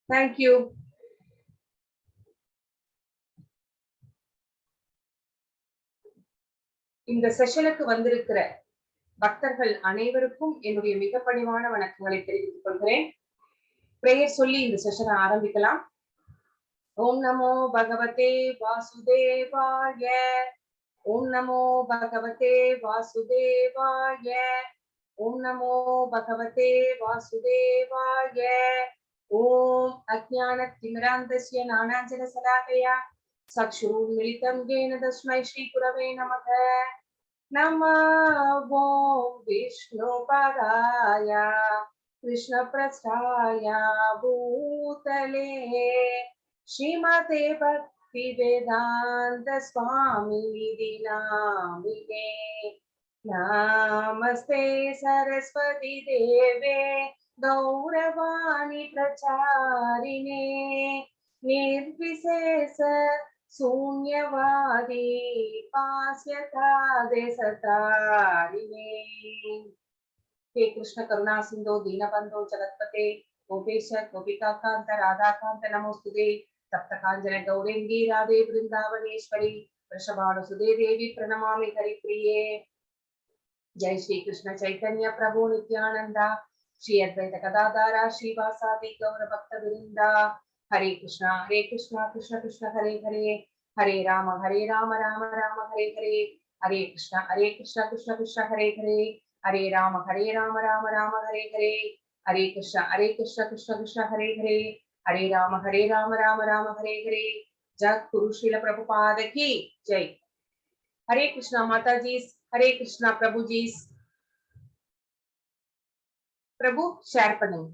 Thank you. இந்த செஷனுக்கு வந்திருக்கிற பக்தர்கள் அனைவருக்கும் என்னுடைய மிக பணிவான வணக்கங்களை தெரிவித்துக் கொள்கிறேன். பிரேயர் சொல்லி இந்த செஷனை ஆரம்பிக்கலாம். ஓம் நமோ பகவதே வாசுதேவாய. ஓம் நமோ பகவதே வாசுதேவாய. ஓம் நமோ பகவதே வாசுதேவாய. ஓம் அஜ்ஞானத்திமிராந்தஸ்ய ஞானாஞ்சனசலாகயா சக்ஷுருன்மிலிதம் येन तस्मै श्रीगुरवे नमः. नमो विष्णुपदाय कृष्णप्रस्थाय भूतले श्रीमते भक्तिवेदान्त स्वामिनिधि नामिने. नमस्ते सरस्वती देवे गौरवाणी प्रचारिणे निर्विशेष शून्यवादी पास्यतादे सतारिणे. हे कृष्ण करुणा सिंधो दीनबंधो जगत्पते गोपेश गोपिकाकांत राधाकांत नमोस्तुते. सप्तकांजन गौरेंगी राधे वृंदावनेश्वरी वृषभानुसुते देवी प्रणमामि हरिप्रिये. जय श्री कृष्ण चैतन्य प्रभु नित्यानंदा श्री अद्वैत गदाधर श्रीवासादि गौर भक्त वृंदा. हरे कृष्णा कृष्ण कृष्ण हरे हरे हरे राम राम राम हरे हरे. हरे कृष्ण कृष्ण कृष्ण हरे हरे हरे राम राम राम हरे हरे. हरे कृष्ण कृष्ण कृष्ण हरे हरे हरे राम राम राम हरे हरे. जग गुरु श्रील प्रभुपाद की जय. हरे कृष्णा माता जी. हरे कृष्णा प्रभु जी. प्रभु शेयर பண்ணுங்க.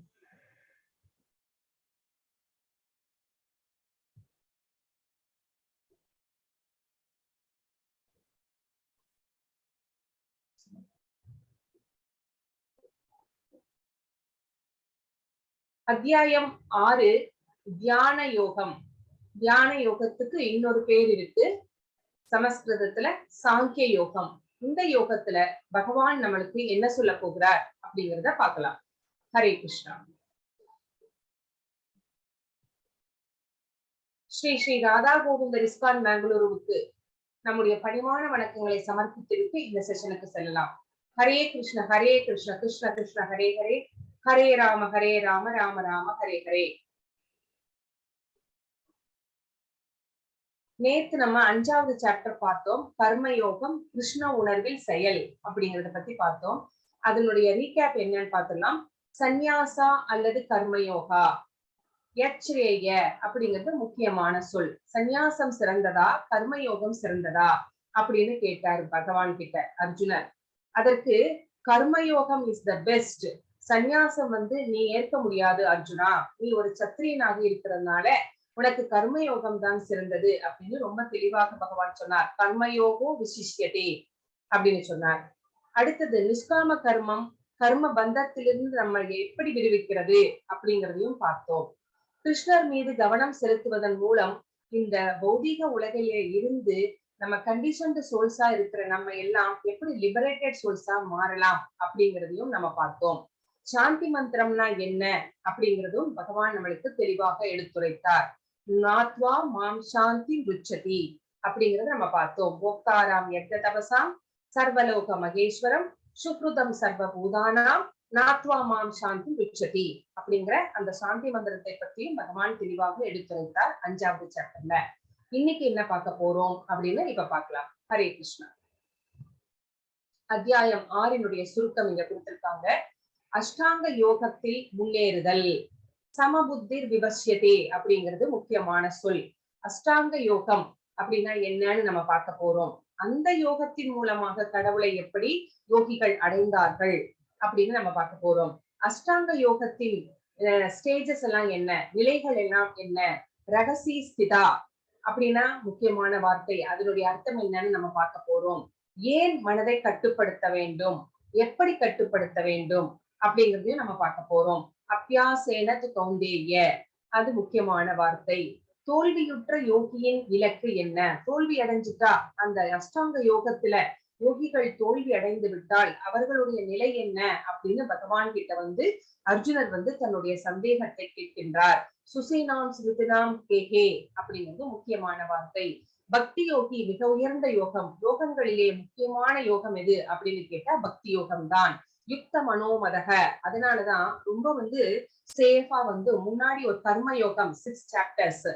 அத்தியாயம் 6 தியான யோகம். தியான யோகத்துக்கு இன்னொரு பேர் இருக்கு. சமஸ்கிருதத்துல சாங்கிய யோகம். இந்த யோகத்துல பகவான் நம்மளுக்கு என்ன சொல்ல போகிறார் அப்படிங்கிறத பார்க்கலாம். ஹரே கிருஷ்ணா. ஸ்ரீ ஸ்ரீ ராதா கோவிந்தர் இஸ்கான் பெங்களூருவுக்கு நம்முடைய பணிவான வணக்கங்களை சமர்ப்பித்திருக்கு இந்த செஷனுக்கு செல்லலாம். ஹரே கிருஷ்ண கிருஷ்ண கிருஷ்ண ஹரே ஹரே ஹரே ராம ராம ராம ஹரே ஹரே. நேத்து நம்ம 5வது சாப்டர் பார்த்தோம். கர்மயோகம் கிருஷ்ண உணர்வில் செயல் அப்படிங்கறத பத்தி பார்த்தோம். அதனுடைய ரீகேப் என்னன்னு பார்த்தலாம். சந்நியாசா அல்லது கர்மயோகா யச்ரேய அப்படிங்கிறது முக்கியமான சொல். சந்நியாசம் சிறந்ததா கர்மயோகம் சிறந்ததா அப்படின்னு கேட்டாரு பகவான் கிட்ட அர்ஜுனர். அதற்கு கர்மயோகம் இஸ் த பெஸ்ட். சந்நியாசம் நீ ஏற்க முடியாது அர்ஜுனா, நீ ஒரு சத்திரியனாக இருக்கிறதுனால உனக்கு கர்மயோகம் தான் சிறந்தது அப்படின்னு ரொம்ப தெளிவாக பகவான் சொன்னார். கர்மயோகோ விசிஷ்யதே அப்படின்னு சொன்னார். அடுத்தது நிஷ்காம கர்மம் கர்ம பந்தத்திலிருந்து நம்ம எப்படி விடுவிக்கிறது அப்படிங்கிறதையும் பார்த்தோம். கிருஷ்ணர் மீது கவனம் செலுத்துவதன் மூலம் இந்த பௌதீக உலகிலே இருந்து நம்ம கண்டிஷன்டு சோல்ஸா இருக்கிற நம்ம எல்லாம் எப்படி லிபரேட்டட் சோல்ஸா மாறலாம் அப்படிங்கிறதையும் நம்ம பார்த்தோம். சாந்தி மந்திரம்னா என்ன அப்படிங்கிறதும் பகவான் நம்மளுக்கு தெளிவாக எடுத்துரைத்தார். நாத்வா மாம் சாந்தி ருச்சதி அப்படிங்கறத நம்ம பார்த்தோம். போக்தாராம் யஜ்ஞ தபசாம் சர்வலோக மகேஸ்வரம் சுக்ருதம் சர்வ பூதானாம் நாத்வா மாம் சாந்தி ருச்சதி அப்படிங்கிற அந்த சாந்தி மந்திரத்தை பற்றியும் பகவான் தெளிவாக எடுத்துரைத்தார் 5வது சாப்டர்ல. இன்னைக்கு என்ன பார்க்க போறோம் அப்படின்னு இப்ப பார்க்கலாம். ஹரே கிருஷ்ணா. அத்தியாயம் 6 சுருக்கம் இங்க கொடுத்திருக்காங்க. அஷ்டாங்க யோகத்தில் முன்னேறுதல். சமபுத்திர் விவசியதே அப்படிங்கிறது முக்கியமான சொல். அஷ்டாங்க யோகம் அப்படின்னா என்னன்னு நம்ம பார்க்க போறோம். அந்த யோகத்தின் மூலமாக கடவுளை எப்படி யோகிகள் அடைந்தார்கள் அப்படின்னு நம்ம பார்க்க போறோம். அஷ்டாங்க யோகத்தின் ஸ்டேஜஸ் எல்லாம் என்ன, நிலைகள் எல்லாம் என்ன, ரகசி ஸ்திதா அப்படின்னா முக்கியமான வார்த்தை, அதனுடைய அர்த்தம் என்னன்னு நம்ம பார்க்க போறோம். ஏன் மனதை கட்டுப்படுத்த வேண்டும், எப்படி கட்டுப்படுத்த வேண்டும் அப்படிங்கிறதையும் நம்ம பார்க்க போறோம். அபியாசேன கௌந்தேய அது முக்கியமான வார்த்தை. தோல்வியுற்ற யோகியின் இலக்கு என்ன, தோல்வி அடைஞ்சிட்டா அந்த அஷ்டாங்க யோகத்துல யோகிகள் தோல்வி அடைந்து விட்டால் அவர்களுடைய நிலை என்ன அப்படின்னு பகவான் கிட்ட வந்து அர்ஜுனர் வந்து தன்னுடைய சந்தேகத்தை கேட்கின்றார். சுசீனாம் ஸ்ருதினாம் கேஹே அப்படிங்கிறது முக்கியமான வார்த்தை. பக்தி யோகி மிக உயர்ந்த யோகம். யோகங்களிலே முக்கியமான யோகம் எது அப்படின்னு கேட்டா பக்தி யோகம் தான். யுக்த மனோமதக. அதனாலதான் ரொம்ப வந்து சேஃபா வந்து முன்னாடி ஒரு கர்ம யோகம் 6 சாப்டர்ஸ்,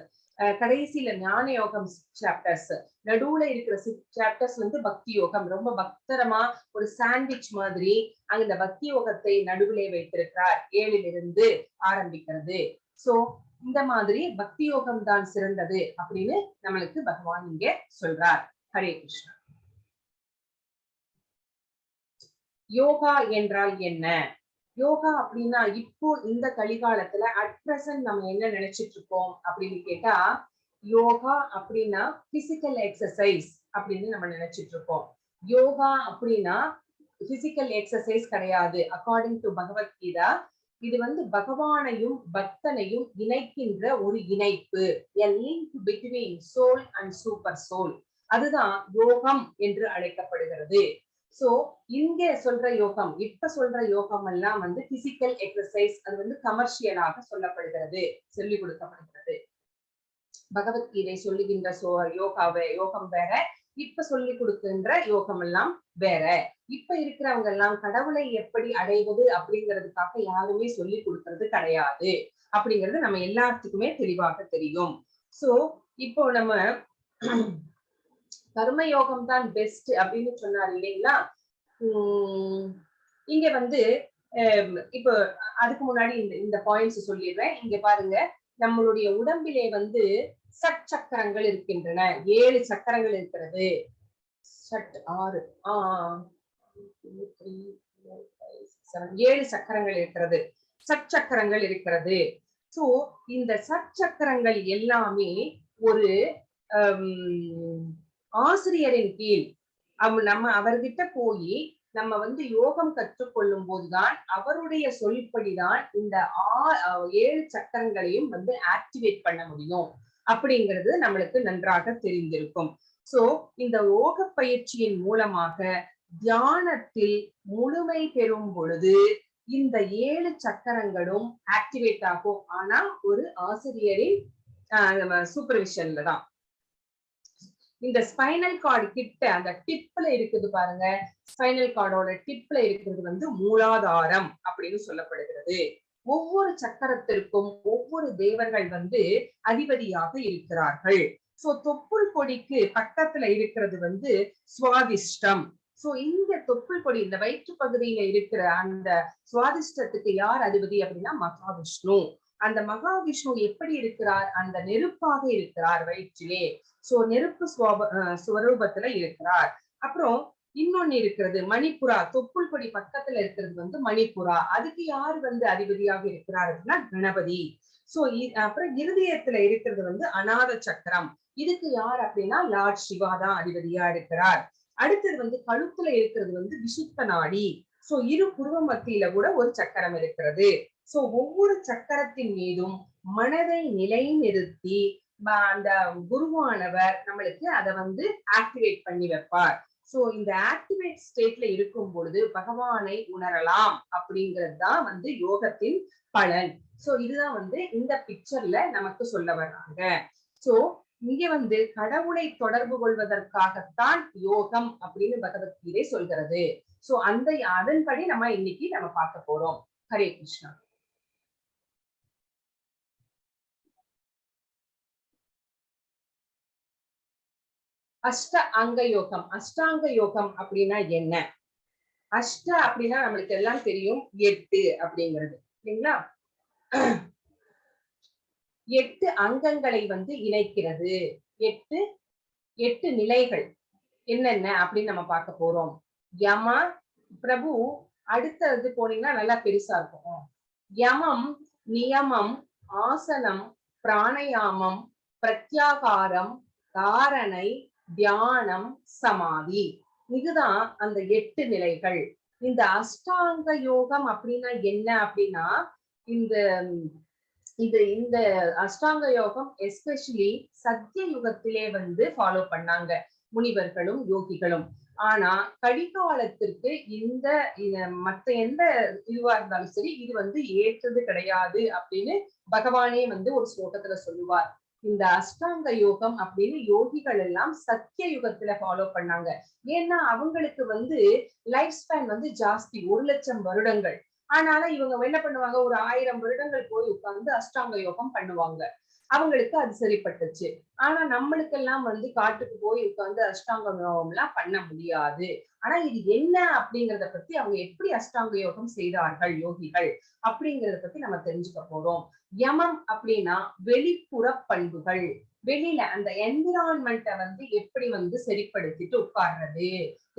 கடைசியில ஞான யோகம் 6 சாப்டர்ஸ், நடுவுல இருக்கிற 6 சாப்டர்ஸ் வந்து பக்தி யோகம். ரொம்ப பக்தரமா ஒரு சாண்ட்விச் மாதிரி அந்த பக்தி யோகத்தை நடுவிலே வைத்திருக்கிறார். 7லிருந்து ஆரம்பிக்கிறது. சோ இந்த மாதிரி பக்தி யோகம் தான் சிறந்தது அப்படின்னு நம்மளுக்கு பகவான் இங்க சொல்றார். ஹரே கிருஷ்ணா. யோகா என்றால் என்ன? யோகா அப்படின்னா இப்போ இந்த கலிகாலத்துல அட் பிரசன்ட் நம்ம என்ன நினைச்சிட்டு இருக்கோம் அப்படின்னு கேட்டா, யோகா அப்படின்னா பிசிக்கல் எக்ஸசைஸ் அப்படின்னு நம்ம நினைச்சிட்டு இருக்கோம். யோகா அப்படின்னா பிசிக்கல் எக்ஸசைஸ் கிடையாது. அக்கார்டிங் டு பகவத்கீதா இது வந்து பகவானையும் பக்தனையும் இணைக்கின்ற ஒரு இணைப்பு. a link between soul and super soul. அதுதான் யோகம் என்று அழைக்கப்படுகிறது. சோ இங்க சொல்ற யோகம், இப்ப சொல்ற யோகம் எல்லாம் வந்து பிசிக்கல் எக்ஸசைஸ். அது வந்து கமர்ஷியலாக சொல்லப்படுகிறது, சொல்லிக் கொடுக்கப்படுகிறது. பகவத்கீதை சொல்லுகின்ற யோகம் வேற, இப்ப சொல்லி கொடுக்கின்ற யோகம் எல்லாம் வேற. இப்ப இருக்கிறவங்க எல்லாம் கடவுளை எப்படி அடைவது அப்படிங்கிறதுக்காக யாருமே சொல்லி கொடுக்கறது கிடையாது அப்படிங்கிறது நம்ம எல்லாத்துக்குமே தெளிவாக தெரியும். சோ இப்போ நம்ம கர்மயோகம் தான் பெஸ்ட் அப்படின்னு சொன்னார் இல்லைங்களா? இங்க வந்து இப்போ அதுக்கு முன்னாடி இந்த பாயிண்ட்ஸ் சொல்லிடுறேன். இங்க பாருங்க, நம்மளுடைய உடம்பிலே வந்து சக்கரங்கள் இருக்கின்றன. 7 சக்கரங்கள் இருக்கிறது. 7 சக்கரங்கள் இருக்கிறது. சக்கரங்கள் இருக்கிறது. சோ இந்த சக்கரங்கள் எல்லாமே ஒரு ஆசிரியரின் கீழ் நம்ம அவர்கிட்ட போய் நம்ம வந்து யோகம் கற்றுக்கொள்ளும் போதுதான் அவருடைய சொல்படிதான் இந்த 7 சக்கரங்களையும் வந்து ஆக்டிவேட் பண்ண முடியும் அப்படிங்கிறது நம்மளுக்கு நன்றாக தெரிந்திருக்கும். சோ இந்த யோக பயிற்சியின் மூலமாக தியானத்தில் முழுமை பெறும் பொழுது இந்த 7 சக்கரங்களும் ஆக்டிவேட் ஆகும். ஆனா ஒரு ஆசிரியரின் சூப்பர்விஷன்ல தான். இந்த ஸ்பைனல் கார்டு கிட்ட அந்த டிப்ல இருக்குது பாருங்க, ஸ்பைனல் கார்டோட டிப்ல இருக்கிறது வந்து மூலாதாரம் அப்படின்னு சொல்லப்படுகிறது. ஒவ்வொரு சக்கரத்திற்கும் ஒவ்வொரு தேவர்கள் வந்து அதிபதியாக இருக்கிறார்கள். சோ தொப்புள் கொடிக்கு பக்கத்துல இருக்கிறது வந்து சுவாதிஷ்டம். சோ இந்த தொப்புள் கொடி, இந்த வயிற்று பகுதியில இருக்கிற அந்த சுவாதிஷ்டத்துக்கு யார் அதிபதி அப்படின்னா மகாவிஷ்ணு. அந்த மகாவிஷ்ணு எப்படி இருக்கிறார்? அந்த நெருப்பாக இருக்கிறார் வயிற்றிலே. சோ நெருப்பு ஸ்வரூபத்துல இருக்கிறார். அப்புறம் இன்னொன்னு இருக்கிறது மணிப்புரா, தொப்புள் கொடி பக்கத்துல இருக்கிறது வந்து மணிப்புரா. அதுக்கு யார் வந்து அதிபதியாக இருக்கிறார் அப்படின்னா கணபதி. சோ அப்புறம் இருதயத்துல இருக்கிறது வந்து அநாத சக்கரம். இதுக்கு யார் அப்படின்னா லார்ட் சிவா தான் அதிபதியா இருக்கிறார். அடுத்தது வந்து கழுத்துல இருக்கிறது வந்து விசுத்த நாடி. சோ இரு புருவ மத்தியில கூட ஒரு சக்கரம் இருக்கிறது. சோ ஒவ்வொரு சக்கரத்தின் மீதும் மனதை நிலைநிறுத்தி அந்த குருவானவர் நம்மளுக்கு அதை வந்து ஆக்டிவேட் பண்ணி வைப்பார். சோ இந்த ஆக்டிவேட் ஸ்டேட்ல இருக்கும் பொழுது பகவானை உணரலாம் அப்படிங்கிறது தான் வந்து யோகத்தின் பலன். சோ இதுதான் வந்து இந்த பிக்சர்ல நமக்கு சொல்ல வர்றாங்க. சோ இங்க வந்து கடவுளை தொடர்பு கொள்வதற்காகத்தான் யோகம் அப்படின்னு பகவத்கீதை சொல்கிறது. சோ அதன்படி நம்ம இன்னைக்கு நம்ம பார்க்க போறோம். ஹரே கிருஷ்ணா. அஷ்ட அங்க யோகம். அஷ்டாங்க யோகம் அப்படின்னா என்ன? அஷ்ட அப்படின்னா நம்மளுக்கு எல்லாம் தெரியும் 8 அப்படிங்கிறது இல்லைங்களா? 8 அங்கங்களை வந்து இணைக்கிறது. 8 நிலைகள் என்னென்ன அப்படின்னு நம்ம பார்க்க போறோம். யம பிரபு, அடுத்தது போனீங்கன்னா நல்லா பெருசா இருக்கும். யமம், நியமம், ஆசனம், பிராணயாமம், பிரத்யாகாரம், தாரணை, தியானம், சமாதி. இதுதான் அந்த 8 நிலைகள். இந்த அஷ்டாங்க யோகம் அப்படின்னா என்ன அப்படின்னா, இந்த அஷ்டாங்க யோகம் எஸ்பெஷலி சத்திய யுகத்திலே வந்து ஃபாலோ பண்ணாங்க முனிவர்களும் யோகிகளும். ஆனா கடிகாலத்திற்கு இந்த மத்த எந்த இதுவா இருந்தாலும் சரி இது வந்து ஏற்றது கிடையாது அப்படின்னு பகவானே வந்து ஒரு ஸ்லோகத்துல சொல்லுவார். இந்த அஷ்டாங்க யோகம் அப்படின்னு யோகிகள் எல்லாம் சத்திய யுகத்துல ஃபாலோ பண்ணாங்க. ஏன்னா அவங்களுக்கு வந்து லைஃப் ஸ்பேன் வந்து ஜாஸ்தி, 1,00,000 வருடங்கள். ஆனால இவங்க என்ன பண்ணுவாங்க, ஒரு 1000 வருடங்கள் போய் உட்கார்ந்து அஷ்டாங்க யோகம் பண்ணுவாங்க. அவங்களுக்கு அது சரிப்பட்டுச்சு. ஆனா நம்மளுக்கெல்லாம் வந்து காட்டுக்கு போய் உட்கார்ந்து அஷ்டாங்க யோகம் எல்லாம் பண்ண முடியாது. ஆனா இது என்ன அப்படிங்கிறத பத்தி அவங்க எப்படி அஷ்டாங்க யோகம் செய்தார்கள் யோகிகள் அப்படிங்கறத பத்தி நம்ம தெரிஞ்சுக்க போறோம். யமம் அப்படின்னா வெளிப்புற பண்புகள். வெளியில அந்த என்விரான்மெண்ட்டை வந்து எப்படி வந்து சரிப்படுத்திட்டு உட்கார்றது,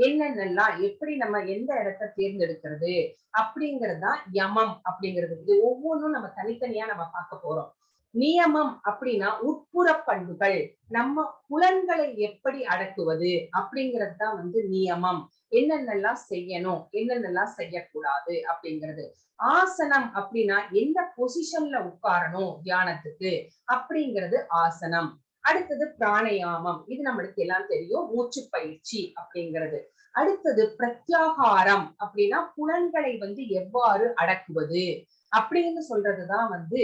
என்னென்னலாம் எப்படி நம்ம எந்த இடத்தை தேர்ந்தெடுக்கிறது அப்படிங்கிறது தான் யமம் அப்படிங்கிறது. இது ஒவ்வொன்றும் நம்ம தனித்தனியா நம்ம பார்க்க போறோம். நியமம் அப்படின்னா உட்புற பண்புகள், நம்ம புலன்களை எப்படி அடக்குவது அப்படிங்கிறது தான் வந்து நியமம். என்னென்னலாம் செய்யணும், என்னென்னலாம் செய்யக்கூடாது அப்படிங்கிறது. ஆசனம் அப்படின்னா எந்த பொசிஷன்ல உட்காரணும் தியானத்துக்கு அப்படிங்கிறது ஆசனம். அடுத்தது பிராணயாமம், இது நம்மளுக்கு எல்லாம் தெரியும், மூச்சு பயிற்சி அப்படிங்கிறது. அடுத்தது பிரத்யாகாரம் அப்படின்னா புலன்களை வந்து எவ்வாறு அடக்குவது அப்படின்னு சொல்றதுதான் வந்து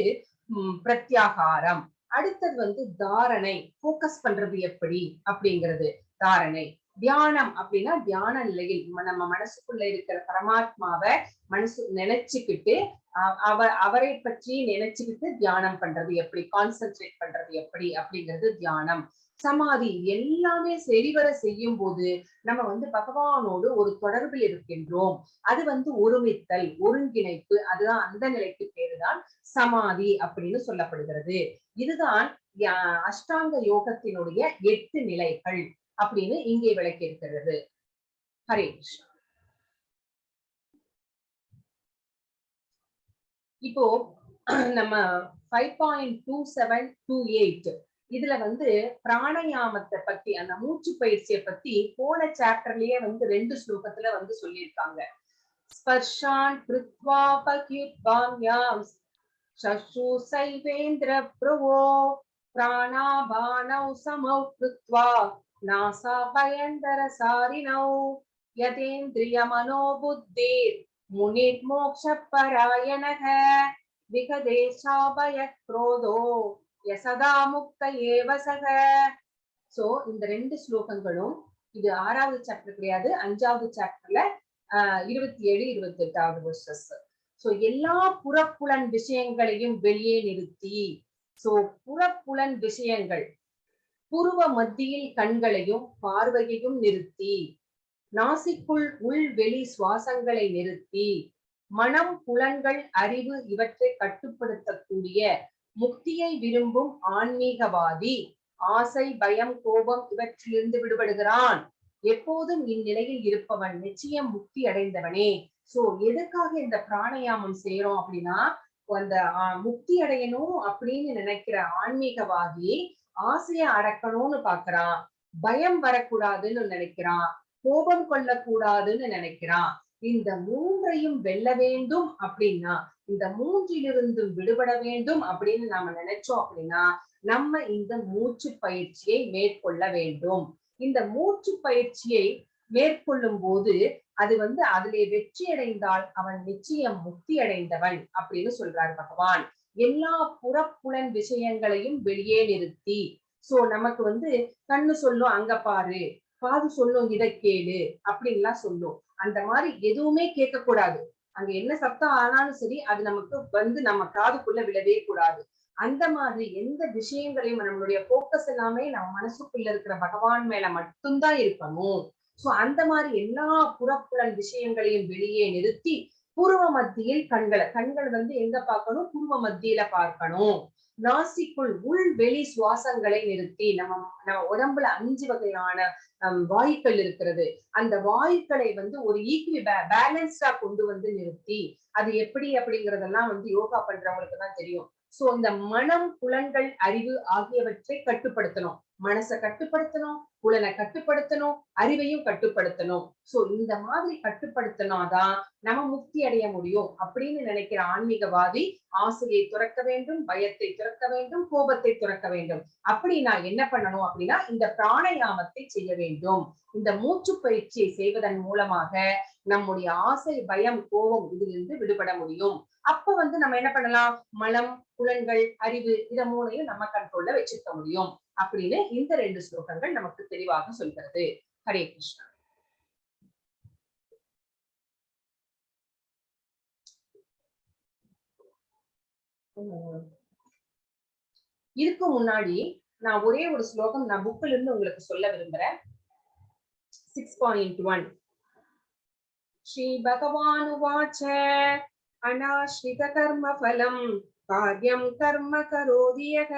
பிரத்யாகாரம். அடுத்தது வந்து தாரணை, போக்கஸ் பண்றது எப்படி அப்படிங்கிறது தாரணை. தியானம் அப்படின்னா தியான நிலையில் நம்ம மனசுக்குள்ள இருக்கிற பரமாத்மாவை மனசு நினைச்சுக்கிட்டு அவரை பற்றி நினைச்சுக்கிட்டு தியானம் பண்றது எப்படி, கான்சென்ட்ரேட் பண்றது எப்படி அப்படிங்கிறது தியானம். சமாதி எல்லாமே சரிவர செய்யும் போது நம்ம வந்து பகவானோடு ஒரு தொடர்பில் இருக்கின்றோம். அது வந்து ஒருமித்தல், ஒருங்கிணைப்பு, அதுதான் அந்த நிலைக்கு பேருதான் சமாதி அப்படின்னு சொல்லப்படுகிறது. இதுதான் அஷ்டாங்க யோகத்தினுடைய 8 நிலைகள் அப்படின்னு இங்கே விளக்கி இருக்கிறது. ஹரேஷ். இப்போ நம்ம 5.2728 இதுல வந்து பிராணயாமத்தை பத்தி, அந்த மூச்சு பயிற்சியை பத்தி போன சாப்டர்லயே வந்து 2 ஸ்லோகத்துல வந்து சொல்லியிருக்காங்க. ஸ்பர்ஷான் கிருத்வா பகிர்வாம்யாம் சசு சைவேந்திர பிரவோ பிராணாபானௌ சமௌ கிருத்வா நாசா பயந்தர சாரிணௌ யதேந்திரிய மனோ புத்திர் முனிர் மோக்ஷ பராயணக விகதேசாபய குரோதோ யசதா முக்த ஏவசக. சோ இந்த 2 ஸ்லோகங்களும் இது 6வது சாப்டர் கிடையாது, 5வது சாப்டர்ல 27, 28வது வெர்சஸ். சோ எல்லா புறப்புலன் விஷயங்களையும் வெளியே நிறுத்தி, சோ புறப்புலன் விஷயங்கள் புருவ மத்தியில் கண்களையும் பார்வையையும் நிறுத்தி, நாசிக்குள் உள் வெளி சுவாசங்களை நிறுத்தி, மனம் புலன்கள் அறிவு இவற்றை கட்டுப்படுத்தக்கூடிய முக்தியை விரும்பும் ஆன்மீகவாதி ஆசை பயம் கோபம் இவற்றிலிருந்து விடுபடுகிறான். எப்போதும் இந்நிலையில் இருப்பவன் நிச்சயம் முக்தி அடைந்தவனே. சோ எதுக்காக இந்த பிராணயாமம் செய்யறோம் அப்படின்னா, அந்த முக்தி அடையணும் அப்படின்னு நினைக்கிற ஆன்மீகவாதி ஆசையை அடக்கணும்னு பாக்குறான், பயம் வரக்கூடாதுன்னு நினைக்கிறான், கோபம் கொள்ளக்கூடாதுன்னு நினைக்கிறான். இந்த மூன்றையும் வெல்ல வேண்டும் அப்படின்னா, இந்த மூன்றிலிருந்து விடுபட வேண்டும் அப்படின்னு நாம நினைச்சோம் அப்படின்னா, நம்ம இந்த மூச்சு பயிற்சியை மேற்கொள்ள வேண்டும். இந்த மூச்சு பயிற்சியை மேற்கொள்ளும் போது அது வந்து அதிலே வெற்றி அடைந்தால் அவன் நிச்சயம் முக்தி அடைந்தவன் அப்படின்னு சொல்றார் பகவான். எல்லா புறப்புலன் விஷயங்களையும் வெளியே நிறுத்தி, சோ நமக்கு வந்து கண்ணு சொல்லும் அங்க பாரு, காது சொல்லும் இதை கேளு அப்படின்லாம் சொல்லும். அந்த மாதிரி எதுவுமே கேட்க கூடாது. அங்க என்ன சத்தம் ஆனாலும் சரி அது நமக்கு வந்து நம்ம காதுக்குள்ள விழவே கூடாது. அந்த மாதிரி எந்த விஷயங்களையும் நம்மளுடைய போக்கஸ் எல்லாமே நம்ம மனசுக்குள்ள இருக்கிற பகவான் மேல மட்டும்தான் இருக்கணும். சோ அந்த மாதிரி எல்லா புறப்புலன் விஷயங்களையும் வெளியே நிறுத்தி பூர்வ மத்தியில் கண்கள் வந்து எங்க பார்க்கணும், பூர்வ மத்தியில பார்க்கணும். நாசிக்குள் உள் வெளி சுவாசங்களை நிறுத்தி, நம்ம உடம்புல 5 வகையான வாயுக்கள் இருக்கிறது. அந்த வாயுக்களை வந்து ஒரு பேலன்ஸ்டா கொண்டு வந்து நிறுத்தி, அது எப்படி அப்படிங்கறதெல்லாம் வந்து யோகா பண்றவங்களுக்கு தான் தெரியும். சோ இந்த மனம் புலன்கள் அறிவு ஆகியவற்றை கட்டுப்படுத்தணும். மனசை கட்டுப்படுத்தணும், புலனை கட்டுப்படுத்தணும், அறிவையும் கட்டுப்படுத்தணும். சோ இந்த மாதிரி கட்டுப்படுத்தினாதான் நம்ம முக்தி அடைய முடியும் அப்படின்னு நினைக்கிற ஆன்மீகவாதி ஆசையை துறக்க வேண்டும், பயத்தை துறக்க வேண்டும், கோபத்தை துறக்க வேண்டும். அப்படி நான் என்ன பண்ணணும் அப்படின்னா இந்த பிராணயாமத்தை செய்ய வேண்டும். இந்த மூச்சு பயிற்சியை செய்வதன் மூலமாக நம்முடைய ஆசை, பயம், கோபம் இதிலிருந்து விடுபட முடியும். அப்ப வந்து நம்ம என்ன பண்ணலாம், மனம், புலன்கள், அறிவு இத மூணையும் நம்ம கண்ட்ரோல்ல வச்சிருக்க முடியும் அப்படின்னு இந்த 2 ஸ்லோகங்கள் நமக்கு தெளிவாக சொல்கிறது. ஹரே கிருஷ்ணா. இதுக்கு முன்னாடி நான் ஒரே ஒரு ஸ்லோகம் நான் புக்ல இருந்து உங்களுக்கு சொல்ல விரும்புறேன். 6.1 ஸ்ரீ பகவானுவாச்ச அநாஸ்ரித கர்ம ஃபலம் கார்யம் கர்ம கரோதி யக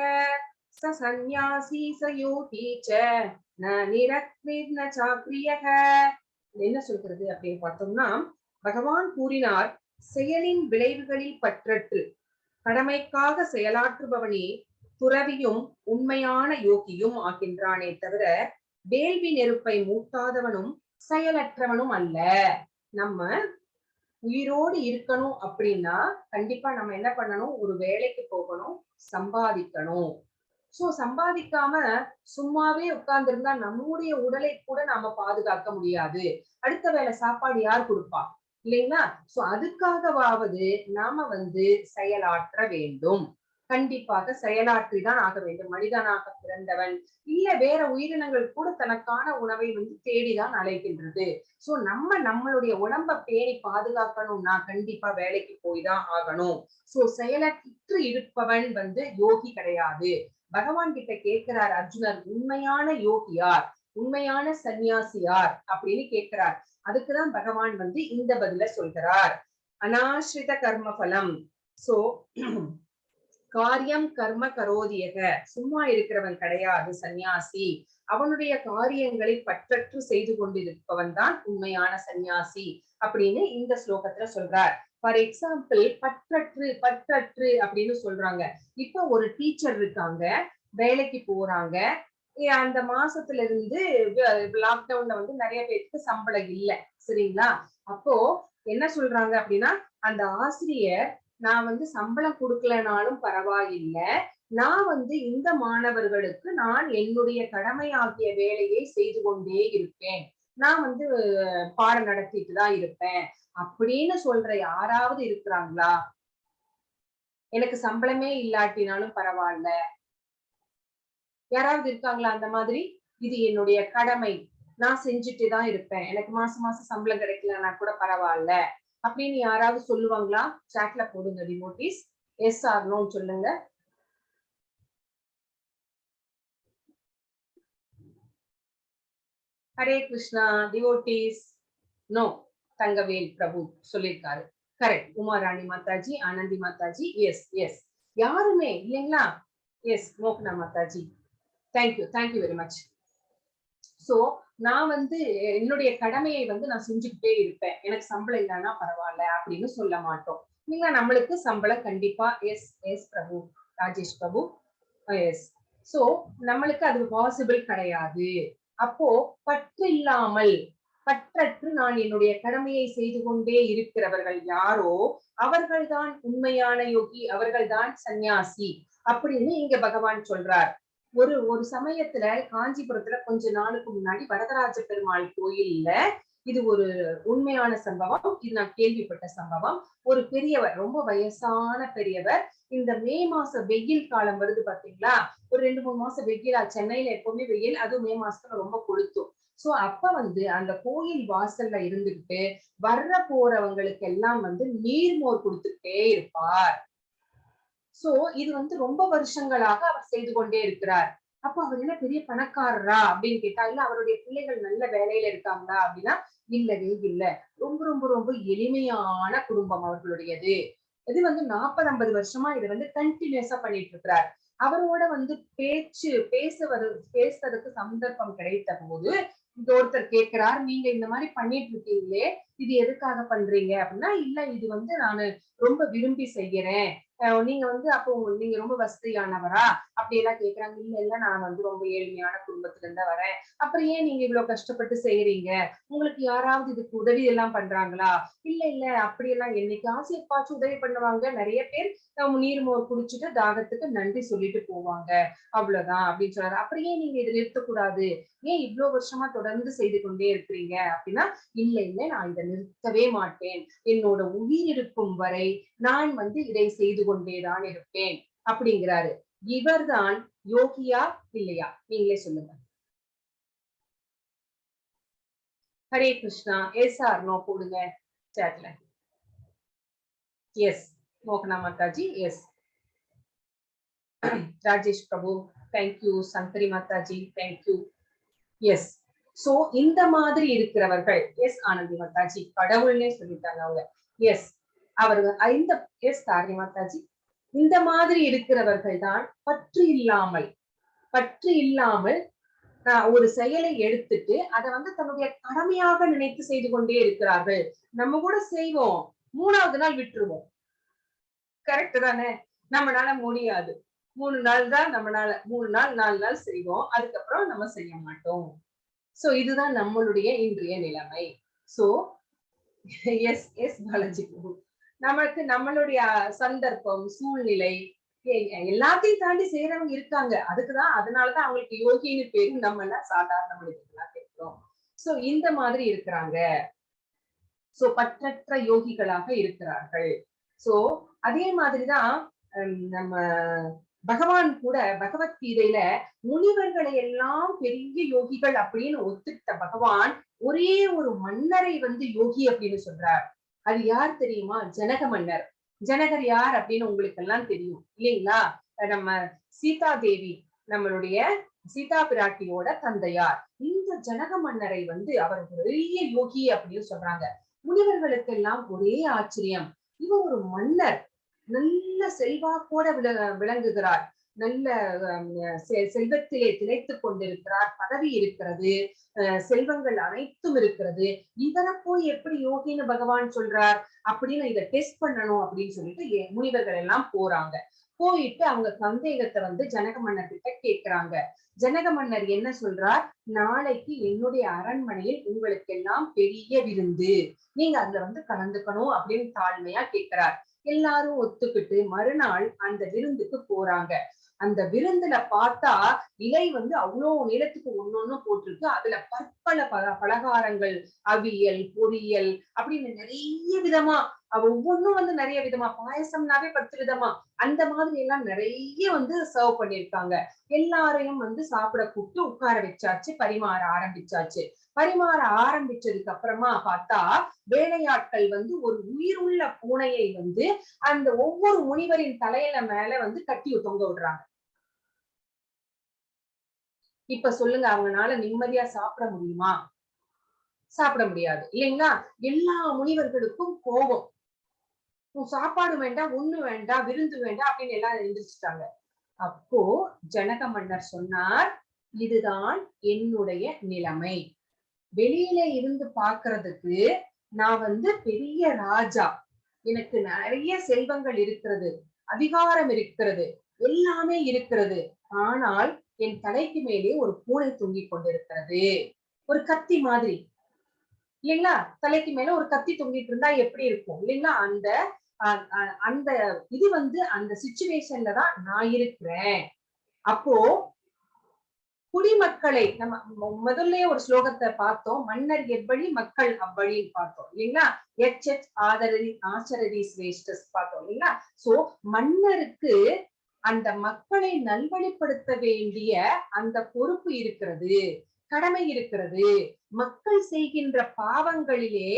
ச சந்நியாசி ச யோகி ச ந நிரக்வித் ந சாக்ரியக. என்ன சொல்கிறது அப்படின்னு பார்த்தோம்னா, பகவான் கூறினார், செயலின் விளைவுகளில் பற்றற்று கடமைக்காக செயலாற்றுபவனே துறவியும் உண்மையான யோகியும் ஆகின்றானே தவிர வேள்வி நெருப்பை மூட்டாதவனும் செயலற்றவனும் அல்ல. நம்ம உயிரோடு இருக்கணும் அப்படின்னா கண்டிப்பா நம்ம என்ன பண்ணணும், ஒரு வேலைக்கு போகணும், சம்பாதிக்கணும். சோ சம்பாதிக்காம சும்மாவே உட்கார்ந்து இருந்தா நம்முடைய உடலை கூட நாம பாதுகாக்க முடியாது. அடுத்த வேளை சாப்பாடு யார் கொடுப்பா இல்லைங்களா? சோ அதுக்காகவாவது நாம வந்து செயலாற்ற வேண்டும். கண்டிப்பாக செயலாற்றிதான் ஆக வேண்டும். மனிதனாக பிறந்தவன் இல்ல வேற உயிரினங்கள் கூட தனக்கான உணவை வந்து தேடிதான் அழைக்கின்றது. சோ நம்ம நம்மளுடைய உடம்ப பேணி பாதுகாக்கணும்னா கண்டிப்பா வேலைக்கு போய் தான் ஆகணும். சோ செயலற்று இருப்பவன் வந்து யோகி கிடையாது. பகவான் கிட்ட கேட்கிறார் அர்ஜுனர், உண்மையான யோகியார், உண்மையான சன்னியாசியார் அப்படின்னு கேட்கிறார். அதுக்குதான் பகவான் வந்து இந்த பதில சொல்கிறார். அநாஸ்ரித கர்ம பலம். சோ காரியம் கர்ம கரோதியக, சும்மா இருக்கிறவன் கிடையாது சந்நியாசி. அவனுடைய காரியங்களை பற்றற்று செய்து கொண்டிருப்பவன் தான் உண்மையான சந்நியாசி அப்படின்னு இந்த ஸ்லோகத்துல சொல்றார். ஃபார் எக்ஸாம்பிள், பற்றற்று பற்றற்று அப்படின்னு சொல்றாங்க. இப்ப ஒரு டீச்சர் இருக்காங்க, வேலைக்கு போறாங்க. அந்த மாசத்துல இருந்து லாக்டவுன்ல வந்து நிறைய பேருக்கு சம்பளம் இல்ல, சரிங்களா? அப்போ என்ன சொல்றாங்க அப்படின்னா, அந்த ஆசிரியர் நான் வந்து சம்பளம் கொடுக்கலனாலும் பரவாயில்லை, நான் வந்து இந்த மாணவர்களுக்கு நான் என்னுடைய கடமையாகிய வேலையை செய்து கொண்டே இருப்பேன், நான் வந்து பாடம் நடத்திட்டு தான் இருப்பேன் அப்படின்னு சொல்ற யாராவது இருக்கிறாங்களா? எனக்கு சம்பளமே இல்லாட்டினாலும் பரவாயில்ல, யாராவது இருக்காங்களா அந்த மாதிரி? இது என்னுடைய கடமை, நான் செஞ்சுட்டு தான் இருப்பேன், எனக்கு மாசம் மாசம் சம்பளம் கிடைக்கலன்னா கூட பரவாயில்ல அப்படின்னு யாராவது சொல்லுவாங்களா? சாட்ல போடுங்க டிவோட்டீஸ், எஸ் ஆர் நோ சொல்லுங்க. ஹரே கிருஷ்ணா டிவோட்டீஸ். நோ, தங்கவேல் பிரபு சொல்லியிருக்காரு. Correct. Umarani Mataji, Anandhi Mataji, yes yes, யாருமே இல்லைங்களா? எஸ், மோகனா Mataji, thank you thank you very much. So நான் வந்து என்னுடைய கடமையை வந்து நான் செஞ்சுக்கிட்டே இருப்பேன், எனக்கு சம்பளம் இல்லைன்னா பரவாயில்ல அப்படின்னு சொல்ல மாட்டோம் இல்லைங்களா? நம்மளுக்கு சம்பளம் கண்டிப்பா. எஸ் எஸ் பிரபு, ராஜேஷ் பிரபு, எஸ். சோ நம்மளுக்கு அது பாசிபிள் கிடையாது. அப்போ பற்று இல்லாமல் பற்றற்று நான் என்னுடைய கடமையை செய்து கொண்டே இருக்கிறவர்கள் யாரோ அவர்கள்தான் உண்மையான யோகி, அவர்கள்தான் சந்நியாசி அப்படின்னு இங்க பகவான் சொல்றார். ஒரு ஒரு சமயத்துல காஞ்சிபுரத்துல கொஞ்ச நாளுக்கு முன்னாடி வரதராஜ பெருமாள் கோயில்ல, இது ஒரு உண்மையான சம்பவம், இது நான் கேள்விப்பட்ட சம்பவம். ஒரு பெரியவர், ரொம்ப வயசான பெரியவர், இந்த மே மாசம் வெயில் காலம் வருது பாத்தீங்களா, ஒரு 2-3 மாசம் வெயிலா, சென்னையில எப்பவுமே வெயில், அதுவும் மே மாசத்துல ரொம்ப கொளுத்தும். சோ அப்ப வந்து அந்த கோயில் வாசல்ல இருந்துகிட்டு வர்ற போறவங்களுக்கு எல்லாம் வந்து நீர்மோர் கொடுத்துட்டே இருப்பார். சோ இது வந்து ரொம்ப வருஷங்களாக அவர் செய்து கொண்டே இருக்கிறார். அப்ப அவர் என்ன பெரிய பணக்காரரா அப்படின்னு கேட்டா, இல்ல அவருடைய பிள்ளைகள் நல்ல வேலையில இருக்காங்களா அப்படின்னா, இல்லவே இல்ல, ரொம்ப ரொம்ப ரொம்ப எளிமையான குடும்பம் அவர்களுடையது. இது வந்து 40-50 வருஷமா இதை வந்து கண்டினியூஸா பண்ணிட்டு இருக்கிறார். அவரோட வந்து பேசுறதுக்கு சந்தர்ப்பம் கிடைத்த போது இந்த ஒருத்தர் கேட்கிறார், நீங்க இந்த மாதிரி பண்ணிட்டு இருக்கீங்களே, இது எதுக்காக பண்றீங்க அப்படின்னா, இல்ல இது வந்து நானு ரொம்ப விரும்பி செய்யறேன், நீங்க வந்து அப்போ நீங்க ரொம்ப வசதியானவரா அப்படி எல்லாம் கேக்குறாங்க. இல்ல இல்ல நான் வந்து ரொம்ப ஏழ்மையான குடும்பத்துல இருந்தா வரேன். அப்புறம் ஏன் நீங்க இவ்வளவு கஷ்டப்பட்டு செய்யறீங்க? உங்களுக்கு யாராவது இதுக்கு உதவி எல்லாம் பண்றாங்களா? இல்ல இல்ல அப்படியெல்லாம் என்னைக்காச்சும் எப்பாச்சும் உதவி பண்ணுவாங்க. நிறைய பேர் நீர்மோர் குடிச்சிட்டு தாகத்துக்கு நன்றி சொல்லிட்டு போவாங்க. அவ்வளவுதான் அப்படின்னு சொல்றாரு. அப்புறம் ஏன் நீங்க இதை நிறுத்தக்கூடாது? ஏன் இவ்வளவு வருஷமா தொடர்ந்து செய்து கொண்டே இருக்கிறீங்க அப்படின்னா, இல்ல இல்ல நான் இதை நிறுத்தவே மாட்டேன். என்னோட உயிர் இருக்கும் வரை நான் வந்து இதை செய்து கொண்டேதான் இருப்பேன் அப்படிங்கிறாரு. இவர்தான் யோகியா இல்லையா? நீங்களே சொல்லுங்க. Hare Krishna. Yes or no போடுங்க சாட்ல. எஸ். மோகனா Mataji yes. Rajesh Prabhu thank you. Sankari Mataji thank you. Yes. So இந்த மாதிரி இருக்கிறவர்கள் எஸ். ஆனந்தி மாதாஜி கடவுள்னே சொல்லிட்டாங்க அவங்க. எஸ். அவர்கள் இந்த எஸ். தாரணி மாதாஜி இந்த மாதிரி இருக்கிறவர்கள் தான் பற்று இல்லாமல் ஒரு செயலை எடுத்துட்டு அதை வந்து தன்னுடைய கடமையாக நினைத்து செய்து கொண்டே இருக்கிறார்கள். நம்ம கூட செய்வோம், 3வது நாள் விட்டுருவோம். கரெக்ட் தானே? நம்மளால முடியாது. 3 நாள் தான் நம்மளால 3 நாள் 4 நாள் செய்வோம். அதுக்கப்புறம் நம்ம செய்ய மாட்டோம். சோ இதுதான் நம்மளுடைய இன்றைய நிலைமை. சோ எஸ் எஸ் பாலாஜி நமக்கு நம்மளுடைய சந்தர்ப்பம் சூழ்நிலை எல்லாத்தையும் தாண்டி செய்யறவங்க இருக்காங்க. அதுக்குதான் அதனாலதான் அவங்களுக்கு யோகின்னு பேரு. நம்ம எல்லாம் சாதாரண மனிதர்களா கேட்கிறோம். சோ இந்த மாதிரி இருக்கிறாங்க. சோ பற்றற்ற யோகிகளாக இருக்கிறார்கள். சோ அதே மாதிரிதான் நம்ம பகவான் கூட பகவத்கீதையில முனிவர்களை எல்லாம் பெரிய யோகிகள் அப்படின்னு ஒத்துட்ட பகவான் ஒரே ஒரு மன்னரை வந்து யோகி அப்படின்னு சொல்றார். அது யார் தெரியுமா? ஜனக மன்னர். ஜனகர் யார் அப்படின்னு உங்களுக்கு எல்லாம் தெரியும் இல்லைங்களா? நம்ம சீதா தேவி, நம்மளுடைய சீதா பிராட்டியோட தந்தையார். இந்த ஜனக மன்னரை வந்து அவர் பெரிய யோகி அப்படின்னு சொல்றாங்க. முனிவர்களுக்கெல்லாம் ஒரே ஆச்சரியம். இவர் ஒரு மன்னர், நல்ல செல்வாக்கோட விளங்குகிறார், நல்ல செல்வத்திலே திளைத்துக் கொண்டிருக்கிறார், பதவி இருக்கிறது, செல்வங்கள் அனைத்தும் இருக்கிறது. இவரை போய் எப்படி யோகின்னு பகவான் சொல்றார் அப்படின்னு இதை டெஸ்ட் பண்ணணும் அப்படின்னு சொல்லிட்டு முனிவர்கள் எல்லாம் போறாங்க. போயிட்டு அவங்க சந்தேகத்தை வந்து ஜனக மன்னர் கிட்ட கேட்கிறாங்க. ஜனக மன்னர் என்ன சொல்றார்? நாளைக்கு என்னுடைய அரண்மனையில் உங்களுக்கு எல்லாம் பெரிய விருந்து, நீங்க அதுல வந்து கலந்துக்கணும் அப்படின்னு தாழ்மையா கேட்கிறார். எல்லாரும் ஒத்துக்கிட்டு மறுநாள் அந்த விருந்துக்கு போறாங்க. அந்த விருந்துல பார்த்தா இலை வந்து அவ்வளவு நீளத்துக்கு ஒன்னொன்னு போட்டிருக்கு. அதுல பற்பல பலகாரங்கள், அவியல், பொரியல் அப்படின்னு நிறைய விதமா, ஒவ்வொன்னும் வந்து நிறைய விதமா, பாயசம்னாவே 10 விதமா அந்த மாதிரி எல்லாம் நிறைய வந்து சர்வ் பண்ணிருக்காங்க. எல்லாரையும் வந்து சாப்பிட கூப்பிட்டு உட்கார வச்சாச்சு, பரிமாற ஆரம்பிச்சாச்சு. பரிமாற ஆரம்பிச்சதுக்கு அப்புறமா பார்த்தா வேலையாட்கள் வந்து ஒரு உயிர் உள்ள பூனையை வந்து அந்த ஒவ்வொரு முனிவரின் தலையில மேல வந்து கட்டி தொங்க விடுறாங்க. இப்ப சொல்லுங்க, அவங்களால நிம்மதியா சாப்பிட முடியுமா? சாப்பிட முடியாது இல்லைங்களா? எல்லா முனிவர்களுக்கும் கோபம். சாப்பாடு வேண்டாம், ஒண்ணு வேண்டாம், விருந்து வேண்டாம் அப்படின்னு எல்லாம் எந்திரிச்சிட்டாங்க. அப்போ ஜனக மன்னர் சொன்னார், இதுதான் என்னுடைய நிலைமை. வெளியில இருந்து பாக்குறதுக்கு நான் வந்து பெரிய ராஜா, எனக்கு நிறைய செல்வங்கள் இருக்கிறது, அதிகாரம் இருக்கிறது, எல்லாமே இருக்கிறது. ஆனால் என் தலைக்கு மேலே ஒரு பூனை தொங்கிக் கொண்டிருக்கிறது, ஒரு கத்தி மாதிரி இல்லைங்களா? தலைக்கு மேல ஒரு கத்தி தொங்கிட்டு இருந்தா எப்படி இருக்கும் இல்லைங்களா? அந்த அந்த இது வந்து அந்த சிச்சுவேஷன்ல தான் நான் இருக்கிறேன். அப்போ குடிமக்களை நம்ம முதல்லயே ஒரு ஸ்லோகத்தை பார்த்தோம். மன்னர் எவ்வழி மக்கள் அவ்வழின்னு பார்த்தோம் இல்லைங்களா? ஆச்சரதி சிரேஷ்டஸ் பார்த்தோம் இல்லைங்களா? சோ மன்னருக்கு அந்த மக்களை நல்வழிப்படுத்த வேண்டிய அந்த பொறுப்பு இருக்கிறது, கடமை இருக்கிறது. மக்கள் செய்கின்ற பாவங்களிலே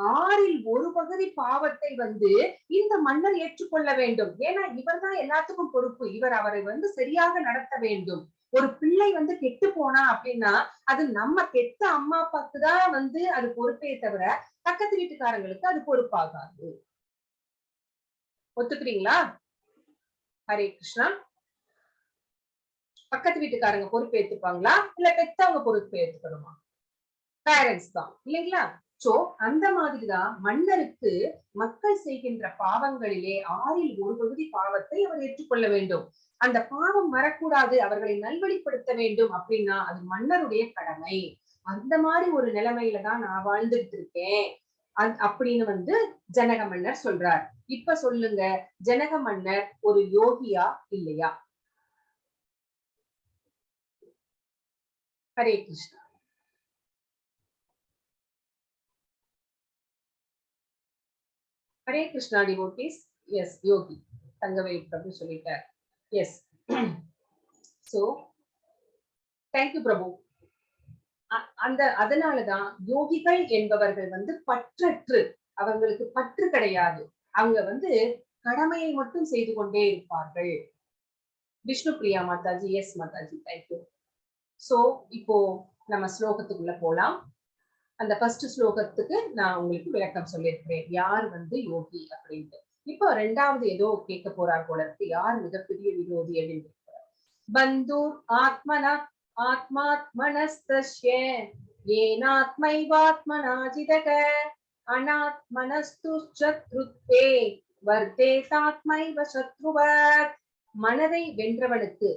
6ல் 1 பகுதி பாவத்தை வந்து இந்த மன்னர் ஏற்றுக்கொள்ள வேண்டும். ஏன்னா இவர் தான் எல்லாத்துக்கும் பொறுப்பு. இவர் அவரை வந்து சரியாக நடத்த வேண்டும். ஒரு பிள்ளை வந்து கெட்டு போனா அப்படின்னா அது நம்ம பெத்த அம்மா அப்பாக்கு தான் வந்து அது பொறுப்பே தவிர பக்கத்து வீட்டுக்காரங்களுக்கு அது பொறுப்பாகாது. ஒத்துக்கிறீங்களா? ஹரே கிருஷ்ணா. பக்கத்து வீட்டுக்காரங்க பொறுப்பு ஏத்துப்பாங்களா இல்ல பெத்தவங்க பொறுப்பு ஏத்துக்கணுமா? பேரண்ட்ஸ் தான் இல்லைங்களா? சோ அந்த மாதிரிதான் மன்னருக்கு மக்கள் செய்கின்ற பாவங்களிலே 1/6 பாவத்தை அவர் ஏற்றுக்கொள்ள வேண்டும். அந்த பாவம் வரக்கூடாது, அவர்களை நல்வழிப்படுத்த வேண்டும் அப்படின்னா அது மன்னருடைய கடமை. அந்த மாதிரி ஒரு நிலைமையில தான் நான் வாழ்ந்துட்டு இருக்கேன் அப்படின்னு ஜனக மன்னர் சொல்றார். இப்ப சொல்லுங்க, ஜனக மன்னர் ஒரு யோகியா இல்லையா? ஹரே கிருஷ்ணா. ஹரே கிருஷ்ணா டிவோட்டீஸ். எஸ், யோகி. தங்கவேல் பிரபு சொல்லிட்டார். எஸ். சோ தேங்க்யூ பிரபு. அதனாலதான் யோகிகள் என்பவர்கள் பற்றற்று, அவங்களுக்கு பற்று கிடையாது. அவங்க கடமையை மட்டும் செய்து கொண்டே இருப்பார்கள். Vishnu Priya Mataji. Yes Mataji, thank you. So இப்போ நம்ம ஸ்லோகத்துக்குள்ள போலாம். அந்த ஃபர்ஸ்ட் ஸ்லோகத்துக்கு நான் உங்களுக்கு விளக்கம் சொல்லியிருக்கிறேன், யார் யோகி அப்படின்ட்டு. இப்போ ரெண்டாவது ஏதோ கேட்க போறார் போல இருக்கு, யார் மிகப்பெரிய விரோதி அப்படின்னு. பந்தூர் ஆத்மனா ஆத்மாத்மனஸ்தஸ்ய ஏனாத்மைவாத்மனாஜிதக அநாத்மனஸ்து சத்ருத்வே வர்தேதாத்மைவ சத்ருவத். மனதை வென்றவனுக்கு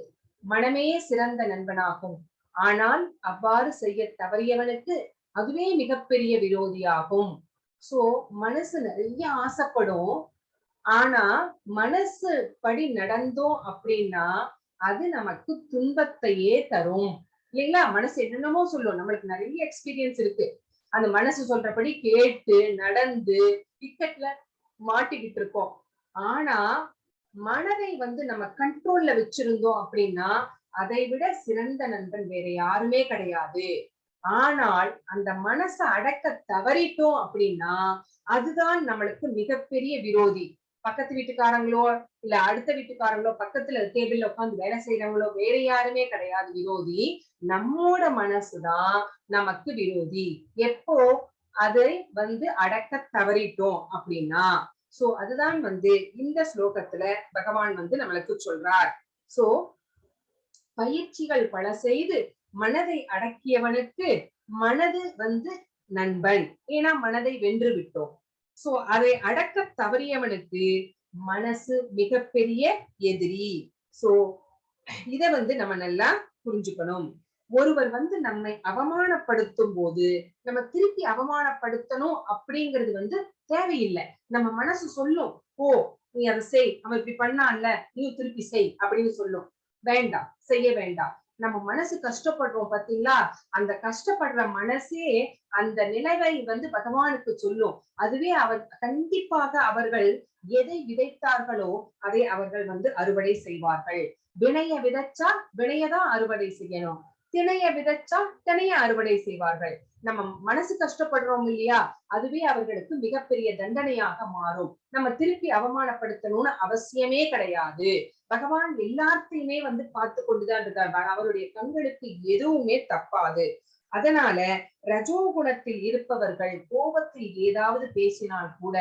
மனமே சிறந்த நண்பனாகும், ஆனால் அவ்வாறு செய்ய தவறியவனுக்கு அதுவே மிகப்பெரிய விரோதியாகும். சோ மனசு நிறைய ஆசைப்படும், ஆனா மனசு படி நடந்தோம் அப்படின்னா அது நமக்கு துன்பத்தையே தரும் இல்லைங்களா? மனசு என்னென்னமோ சொல்லும், நம்மளுக்கு நிறைய எக்ஸ்பீரியன்ஸ் இருக்கு. அந்த மனசு சொல்றபடி கேட்டு நடந்து டிக்கெட்ல மாட்டிக்கிட்டு இருக்கோம். ஆனா மனதை நம்ம கண்ட்ரோல்ல வச்சிருந்தோம் அப்படின்னா அதை விட சிறந்த நண்பன் வேற யாருமே கிடையாது. ஆனால் அந்த மனசை அடக்க தவறிட்டோம் அப்படின்னா அதுதான் நம்மளுக்கு மிகப்பெரிய விரோதி. பக்கத்து வீட்டுக்காரங்களோ இல்ல அடுத்த வீட்டுக்காரங்களோ, பக்கத்துல டேபிள்ல உட்காந்து வேலை செய்யறவங்களோ வேற யாருமே கிடையாது விரோதி. நம்மோட மனசுதான் நமக்கு விரோதி. எப்போ அதை அடக்க தவறிட்டோம் அப்படின்னா. சோ அதுதான் இந்த ஸ்லோகத்துல பகவான் நம்மளுக்கு சொல்றார். சோ பயிற்சிகள் பல செய்து மனதை அடக்கியவனுக்கு மனது நண்பன், ஏன்னா மனதை வென்று விட்டோம். சோ அதை அடக்க தவறியவனுக்கு மனசு மிகப்பெரிய எதிரி. சோ இத நம்ம நல்லா புரிஞ்சுக்கணும். ஒருவர் நம்மை அவமானப்படுத்தும் போது நம்ம திருப்பி அவமானப்படுத்தணும் அப்படிங்கிறது தேவையில்லை. நம்ம மனசு சொல்லும், ஓ நீ அதை செய், அவன் இப்படி பண்ணான்ல நீ திருப்பி செய் அப்படின்னு சொல்லும். வேண்டாம், செய்ய வேண்டாம். நம்ம மனசு கஷ்டப்படுறோம் பாத்தீங்களா, அந்த கஷ்டப்படுற மனசே அந்த நிலைவை பகவானுக்கு சொல்லும். அதுவே கண்டிப்பாக அவர்கள் எதை விதைத்தார்களோ அதை அவர்கள் அறுவடை செய்வார்கள். வினைய விதைச்சா வினையதான் அறுவடை செய்யணும், திணைய விதைச்சா திணைய அறுவடை செய்வார்கள். நம்ம மனசு கஷ்டப்படுறோம் இல்லையா, அதுவே அவர்களுக்கு மிகப்பெரிய தண்டனையாக மாறும். நம்ம திருப்பி அவமானப்படுத்தணும்னு அவசியமே கிடையாது. பகவான் எல்லாத்தையுமே பார்த்து கொண்டுதான் இருக்கார். அவருடைய கண்களுக்கு எதுவுமே தப்பாது. அதனால ரஜோகுணத்தில் இருப்பவர்கள் கோபத்தில் ஏதாவது பேசினால் கூட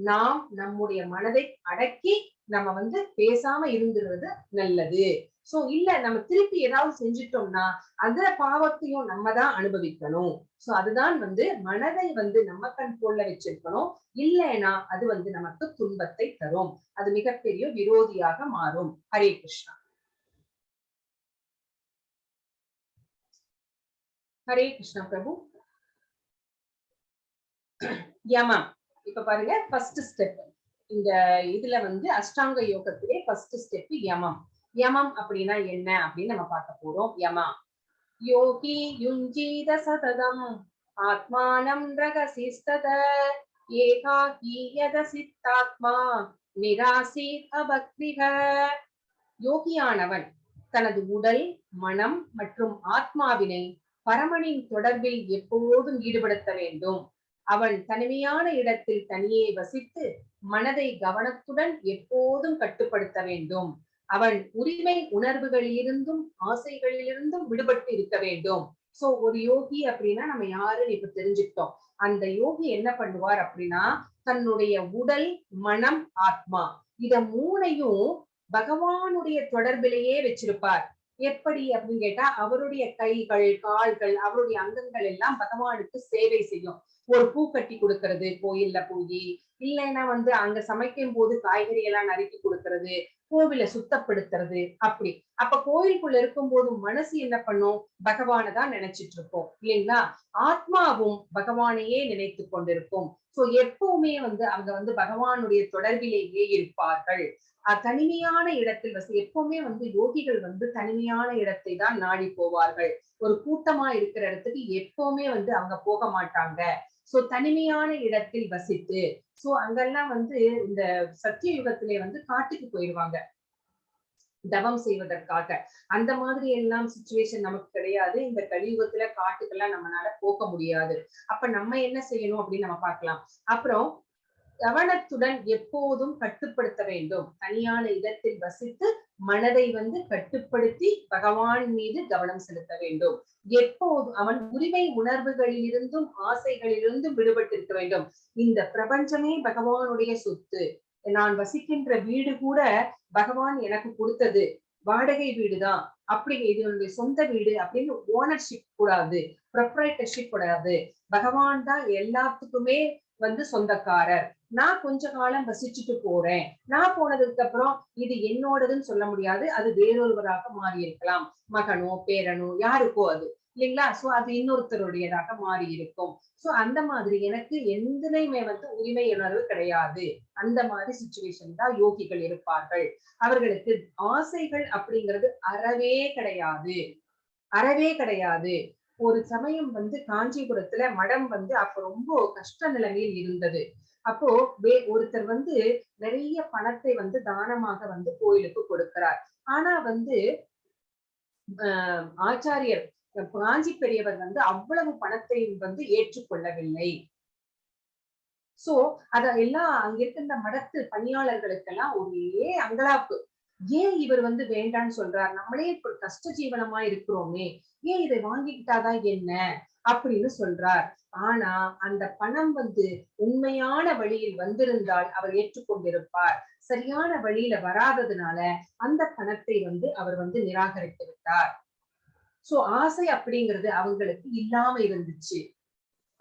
நாம் நம்முடைய மனதை அடக்கி நம்ம பேசாம இருந்துறது நல்லது. சோ இல்ல நம்ம திருப்பி ஏதாவது செஞ்சிட்டோம்னா அந்த பாவத்தையும் நம்ம தான் அனுபவிக்கணும். சோ அதுதான் மனதை நம்ம கண்ட்ரோல்ல வச்சிருக்கணும். இல்லைன்னா அது நமக்கு துன்பத்தை தரும், அது மிகப்பெரிய விரோதியாக மாறும். ஹரே கிருஷ்ணா. ஹரே கிருஷ்ணா பிரபு. யமம். இப்ப பாருங்க, ஃபர்ஸ்ட் ஸ்டெப் இந்த இதுல அஷ்டாங்க யோகத்திலே ஃபர்ஸ்ட் ஸ்டெப் யமம். யமம் அப்படின்னா என்ன அப்படின்னு நம்ம பார்க்க போறோம். யமா யோகி யுஞ்சீத சததம் ஆத்மானம் ரகசிஸ்தத ஏகாகி யதசித்தாத்மா நிராசி அபக்திக. யோகியானவன் தனது உடல், மனம் மற்றும் ஆத்மாவினை பரமனின் தொடர்பில் எப்போதும் ஈடுபடுத்த வேண்டும். அவன் தனிமையான இடத்தில் தனியே வசித்து மனதை கவனத்துடன் எப்போதும் கட்டுப்படுத்த வேண்டும். அவன் உரிமை உணர்வுகளிலிருந்தும் ஆசைகளிலிருந்தும் விடுபட்டு இருக்க வேண்டும். சோ ஒரு யோகி அப்படின்னா நம்ம யாருன்னு இப்ப தெரிஞ்சுக்கிட்டோம். அந்த யோகி என்ன பண்ணுவார் அப்படின்னா தன்னுடைய உடல், மனம், ஆத்மா இத மூணையும் பகவானுடைய தொடர்பிலேயே வச்சிருப்பார். எப்படி அப்படின்னு கேட்டா அவருடைய கைகள் கால்கள் அவருடைய அங்கங்கள் எல்லாம் பகவானுக்கு சேவை செய்யும். ஒரு பூ கட்டி கொடுக்கறது கோயில்ல போய், இல்லைன்னா வந்து அங்க சமைக்கும் போது காய்கறி எல்லாம் நறுக்கி கொடுக்கறது, கோவில சுத்தப்படுத்துறது அப்படி. அப்ப கோயிலுக்குள்ள இருக்கும் போது மனசு என்ன பண்ணும்? பகவானை தான் நினைச்சிட்டு இருக்கோம் இல்லைங்களா? ஆத்மாவும் பகவானையே நினைத்து கொண்டிருக்கும். சோ எப்பவுமே வந்து அவங்க வந்து பகவானுடைய தொடர்பிலேயே இருப்பார்கள். தனிமையான இடத்தில் எப்பவுமே வந்து யோகிகள் வந்து தனிமையான இடத்தை தான் நாடி போவார்கள். ஒரு கூட்டமா இருக்கிற இடத்துக்கு எப்பவுமே வந்து அவங்க போக மாட்டாங்க. சோ தனிமையான இடத்தில் வசித்து, சோ அங்கெல்லாம் வந்து இந்த சத்திய யுகத்திலே வந்து காட்டுக்கு போயிடுவாங்க தவம் செய்வதற்காக. அந்த மாதிரி எல்லாம் சிச்சுவேஷன் நமக்கு கிடையாது. இந்த கலியுகத்துல காட்டுக்கெல்லாம் நம்மளால போக முடியாது. அப்ப நம்ம என்ன செய்யணும் அப்படின்னு நம்ம பார்க்கலாம். அப்புறம் கவனத்துடன் எப்போதும் கட்டுப்படுத்த வேண்டும். தனியான இடத்தில் வசித்து மனதை வந்து கட்டுப்படுத்தி பகவான் மீது கவனம் செலுத்த வேண்டும். எப்போதும் அவன் உரிமை உணர்வுகளிலிருந்தும் ஆசைகளிலிருந்தும் விடுபட்டிருக்க வேண்டும். இந்த பிரபஞ்சமே பகவானுடைய சொத்து. நான் வசிக்கின்ற வீடு கூட பகவான் எனக்கு கொடுத்தது. வாடகை வீடுதான். அப்படி இது என்னுடைய சொந்த வீடு அப்படின்னு ஓனர்ஷிப் கூடாது, ப்ரொப்ரைட்டர்ஷிப் கூடாது. பகவான் தான் எல்லாத்துக்குமே வந்து சொந்தக்காரர். நான் கொஞ்ச காலம் வசிச்சுட்டு போறேன். நான் போனதுக்கு அப்புறம் இது என்னோடதுன்னு சொல்ல முடியாது. அது வேறொருவராக மாறி இருக்கலாம். மகனோ பேரனோ யாருக்கோ அது இல்லைங்களா? சோ அது இன்னொருத்தருடையதாக மாறி இருக்கும். சோ அந்த மாதிரி எனக்கு எந்தனையுமே வந்து உரிமை உணர்வு கிடையாது. அந்த மாதிரி சிச்சுவேஷன் தான் யோகிகள் இருப்பார்கள். அவர்களுக்கு ஆசைகள் அப்படிங்கிறது அறவே கிடையாது. அறவே கிடையாது. ஒரு சமயம் வந்து காஞ்சிபுரத்துல மடம் வந்து அப்ப ரொம்ப கஷ்ட நிலைமையில் இருந்தது. அப்போ ஒருத்தர் வந்து நிறைய பணத்தை வந்து தானமாக வந்து கோயிலுக்கு கொடுக்கிறார். ஆனா வந்து ஆச்சாரியர் காஞ்சி பெரியவர் வந்து அவ்வளவு பணத்தை வந்து ஏற்றுக்கொள்ளவில்லை. சோ அத எல்லாம் அங்க இருக்கின்ற மடத்து பணியாளர்களுக்கெல்லாம் ஒரே அங்கலாப்பு. ஏன் இவர் வந்து வேண்டான்னு சொல்றார்? நம்மளே இப்ப கஷ்ட ஜீவனமா இருக்கிறோமே, ஏன் இதை வாங்கிக்கிட்டாதான் என்ன அப்படின்னு சொல்றார். ஆனா அந்த பணம் வந்து உண்மையான வழியில் வந்திருந்தால் அவர் ஏற்றுக்கொண்டிருப்பார். சரியான வழியில வராததுனால அந்த பணத்தை வந்து அவர் வந்து நிராகரித்து விட்டார். சோ ஆசை அப்படிங்கிறது அவங்களுக்கு இல்லாம இருந்துச்சு.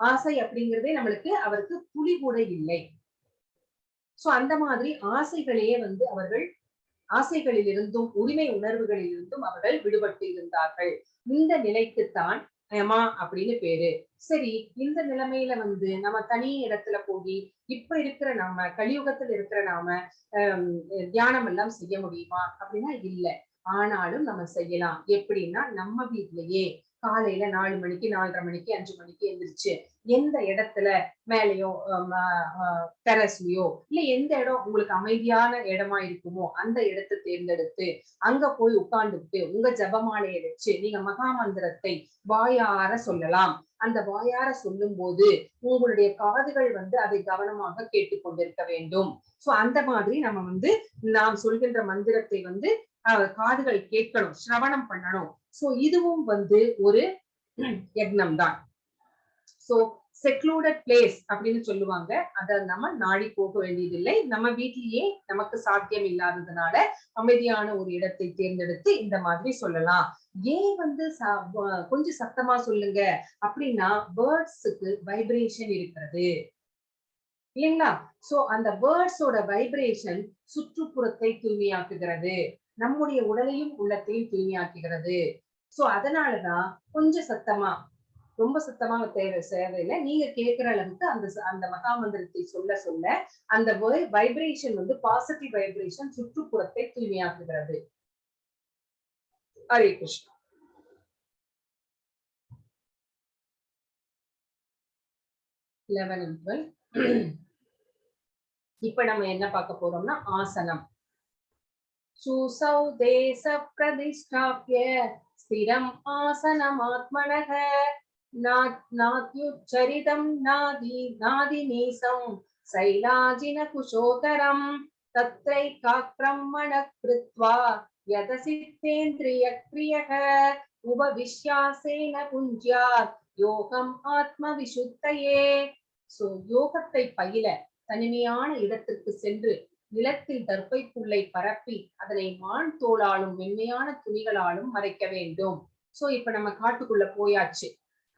ஆசை அப்படிங்கிறதே நம்மளுக்கு அவருக்கு துளி கூட இல்லை. சோ அந்த மாதிரி ஆசைகளையே வந்து அவர்கள் ஆசைகளில் இருந்தும் உரிமை உணர்வுகளில் இருந்தும் அவர்கள் விடுபட்டு இருந்தார்கள். இந்த நிலைக்குத்தான் யமா அப்படின்னு பேரு. சரி, இந்த நிலைமையில வந்து நம்ம தனி இடத்துல போய் இப்ப இருக்கிற நாம கலியுகத்துல இருக்கிற நாம தியானம் எல்லாம் செய்ய முடியுமா அப்படின்னா இல்ல. ஆனாலும் நம்ம செய்யலாம். எப்படின்னா நம்ம வீட்லயே காலையில 4 மணிக்கு 4:30 மணிக்கு 5 மணிக்கு எந்திரிச்சு எந்த இடத்துல மேலேயோ டெரஸ்லயோ இல்ல எந்த இடம் உங்களுக்கு அமைதியான இடமா இருக்குமோ அந்த இடத்தை தேர்ந்தெடுத்து அங்க போய் உட்கார்ந்துட்டு உங்க ஜபமாலையை வச்சு நீங்க மகா மந்திரத்தை வாயார சொல்லலாம். அந்த வாயார சொல்லும் போது உங்களுடைய காதுகள் வந்து அதை கவனமாக கேட்டுக்கொண்டிருக்க வேண்டும். சோ அந்த மாதிரி நம்ம வந்து நாம் சொல்கின்ற மந்திரத்தை வந்து காதுகள் கேட்கணும், சிரவணம் பண்ணணும். சோ இதுவும் வந்து ஒரு யக்னம் தான். சோ செக்லூடட் பிளேஸ் அப்படின்னு சொல்லுவாங்க. அத நம்ம நாடி போக வேண்டியதில்லை. நம்ம வீட்டிலேயே நமக்கு சாத்தியம் இல்லாததுனால அமைதியான ஒரு இடத்தை தேர்ந்தெடுத்து இந்த மாதிரி சொல்லலாம். ஏன் வந்து கொஞ்சம் சத்தமா சொல்லுங்க அப்படின்னா பேர்ட்ஸுக்கு வைப்ரேஷன் இருக்கிறது இல்லைங்களா? சோ அந்த பேர்ட்ஸோட வைப்ரேஷன் சுற்றுப்புறத்தை தூய்மையாக்குகிறது. நம்முடைய உடலையும் உள்ளத்தையும் தூய்மையாக்குகிறது. சோ அதனாலதான் கொஞ்சம் சத்தமா, ரொம்ப சத்தமா தேவையில்லை. நீங்க கேட்கிற அளவுக்கு அந்த அந்த மகா மந்திரத்தை சொல்ல சொல்ல அந்த வைப்ரேஷன் வந்து பாசிட்டிவ் வைப்ரேஷன் சுற்றுப்புறத்தை தூய்மையாக்குகிறது. ஹரே கிருஷ்ணா. இப்ப நம்ம என்ன பார்க்க போறோம்னா ஆசனம். சுசௌ தேச பிரதிஷ்டாப்ய ஸ்திரம் ஆசனமாத்மனः நாத்யுச்சரிதம் நாதி நீசம் சைலாஜின குஷோதரம் தத்ரைகாக்ரம் மனः கிருத்வா யதசித்தேந்திரிய க்ரியக உபவிஷ்யாசேன புஞ்சியாத் யோகம் ஆத்ம விசுத்தையே. சோ யோகத்தை பயில தனிமையான இடத்திற்கு சென்று நிலத்தில் தர்ப்பை புல்லை பரப்பி அதனை மான் தோளாலும் மென்மையான துணிகளாலும் மறைக்க வேண்டும். சோ இப்ப நம்ம காட்டுக்குள்ள போயாச்சு.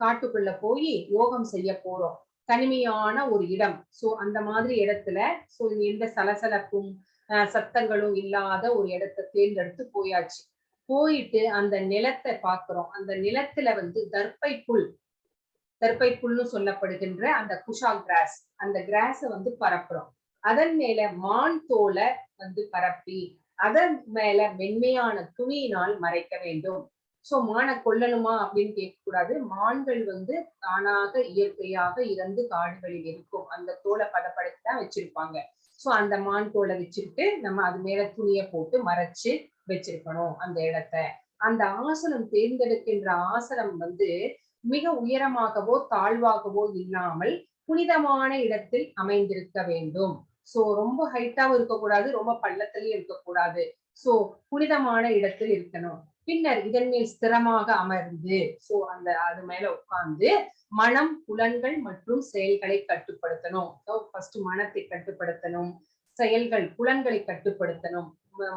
காட்டுக்குள்ள போய் யோகம் செய்ய போறோம். தனிமையான ஒரு இடம். சோ அந்த மாதிரி இடத்துல சோ எந்த சலசலப்பும் சத்தங்களும் இல்லாத ஒரு இடத்தை தேர்ந்தெடுத்து போயாச்சு. போயிட்டு அந்த நிலத்தை பாக்குறோம். அந்த நிலத்துல வந்து தர்ப்பை புல்னு சொல்லப்படுகின்ற அந்த குஷா கிராஸ், அந்த கிராஸ வந்து பரப்புறோம். அதன் மேல மான் தோலை வந்து பரப்பி அதன் மேல மென்மையான துணியினால் மறைக்க வேண்டும். சோ மானை கொல்லணுமா அப்படின்னு கேட்க கூடாது. மான்கள் வந்து தானாக இயற்கையாக இறந்து காடுகளில் இருக்கும். அந்த தோலை பதப்படுத்தி தான் வச்சிருப்பாங்க. சோ அந்த மான் தோலை வச்சுக்கிட்டு நம்ம அது மேல துணியை போட்டு மறைச்சு வச்சிருக்கணும் அந்த இடத்த. அந்த ஆசனம் தேர்ந்தெடுக்கின்ற ஆசனம் வந்து மிக உயரமாகவோ தாழ்வாகவோ இல்லாமல் புனிதமான இடத்தில் அமைந்திருக்க வேண்டும். சோ ரொம்ப ஹைட்டாவும் இருக்கக்கூடாது, ரொம்ப பள்ளத்திலயும் இருக்கக்கூடாது. சோ புனிதமான இடத்தில் இருக்கணும். பின்னர் இதன் மேல் ஸ்திரமாக அமர்ந்து சோ அந்த அது மேல உட்கார்ந்து மனம், புலன்கள் மற்றும் செயல்களை கட்டுப்படுத்தணும். ஃபர்ஸ்ட் மனத்தை கட்டுப்படுத்தணும், செயல்கள் புலன்களை கட்டுப்படுத்தணும்.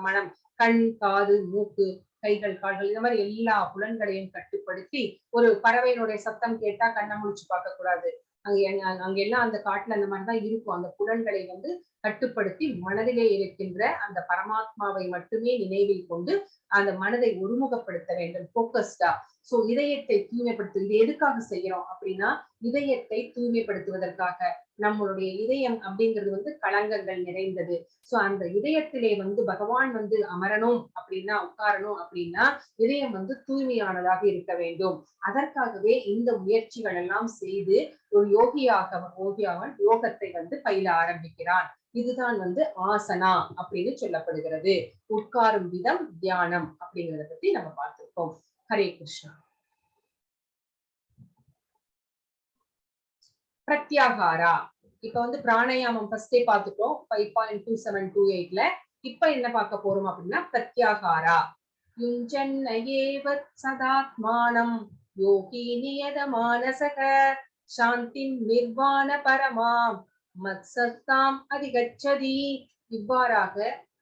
மனம், கண், காது, மூக்கு, கைகள், கால்கள் இந்த மாதிரி எல்லா புலன்களையும் கட்டுப்படுத்தி, ஒரு பறவையினுடைய சத்தம் கேட்டா கண்ணை முழிச்சு பார்க்க கூடாது. அங்க எல்லாம் அந்த காட்டுல அந்த மாதிரிதான் இருக்கும். அந்த புலன்களை வந்து கட்டுப்படுத்தி மனதிலே இருக்கின்ற அந்த பரமாத்மாவை மட்டுமே நினைவில் கொண்டு அந்த மனதை ஒருமுகப்படுத்த வேண்டும். போக்கஸ்டா. சோ இதயத்தை தூய்மைப்படுத்து. இது எதுக்காக செய்யறோம் அப்படின்னா இதயத்தை தூய்மைப்படுத்துவதற்காக. நம்மளுடைய இதயம் அப்படிங்கிறது வந்து களங்கங்கள் நிறைந்தது. சோ அந்த இதயத்திலே வந்து பகவான் வந்து அமரணும் அப்படின்னா, உட்காரணும் அப்படின்னா இதயம் வந்து தூய்மையானதாக இருக்க வேண்டும். அதற்காகவே இந்த முயற்சிகள் எல்லாம் செய்து ஒரு யோகியாவன் யோகத்தை வந்து பயில ஆரம்பிக்கிறான். இதுதான் வந்து ஆசனா அப்படின்னு சொல்லப்படுகிறது. உட்காரும் விதம், தியானம் அப்படிங்கிறத பத்தி நம்ம பார்த்திருக்கோம். ஹரே கிருஷ்ணா. பிரத்யாகாரா. இப்ப வந்து பிராணாயாமம் ஃபர்ஸ்டே பார்த்துட்டோம் 5.2728ல. இப்ப என்ன பார்க்க போறோம் அப்படின்னா பிரத்யாகாரா. யுஞ்சன்னயேவ சதாத்மானம் யோகி நியத மானசக சாந்திம் நிர்வாண பரமாம் மத்சத்தாம் அதிகச்சதி. இவ்வாறாக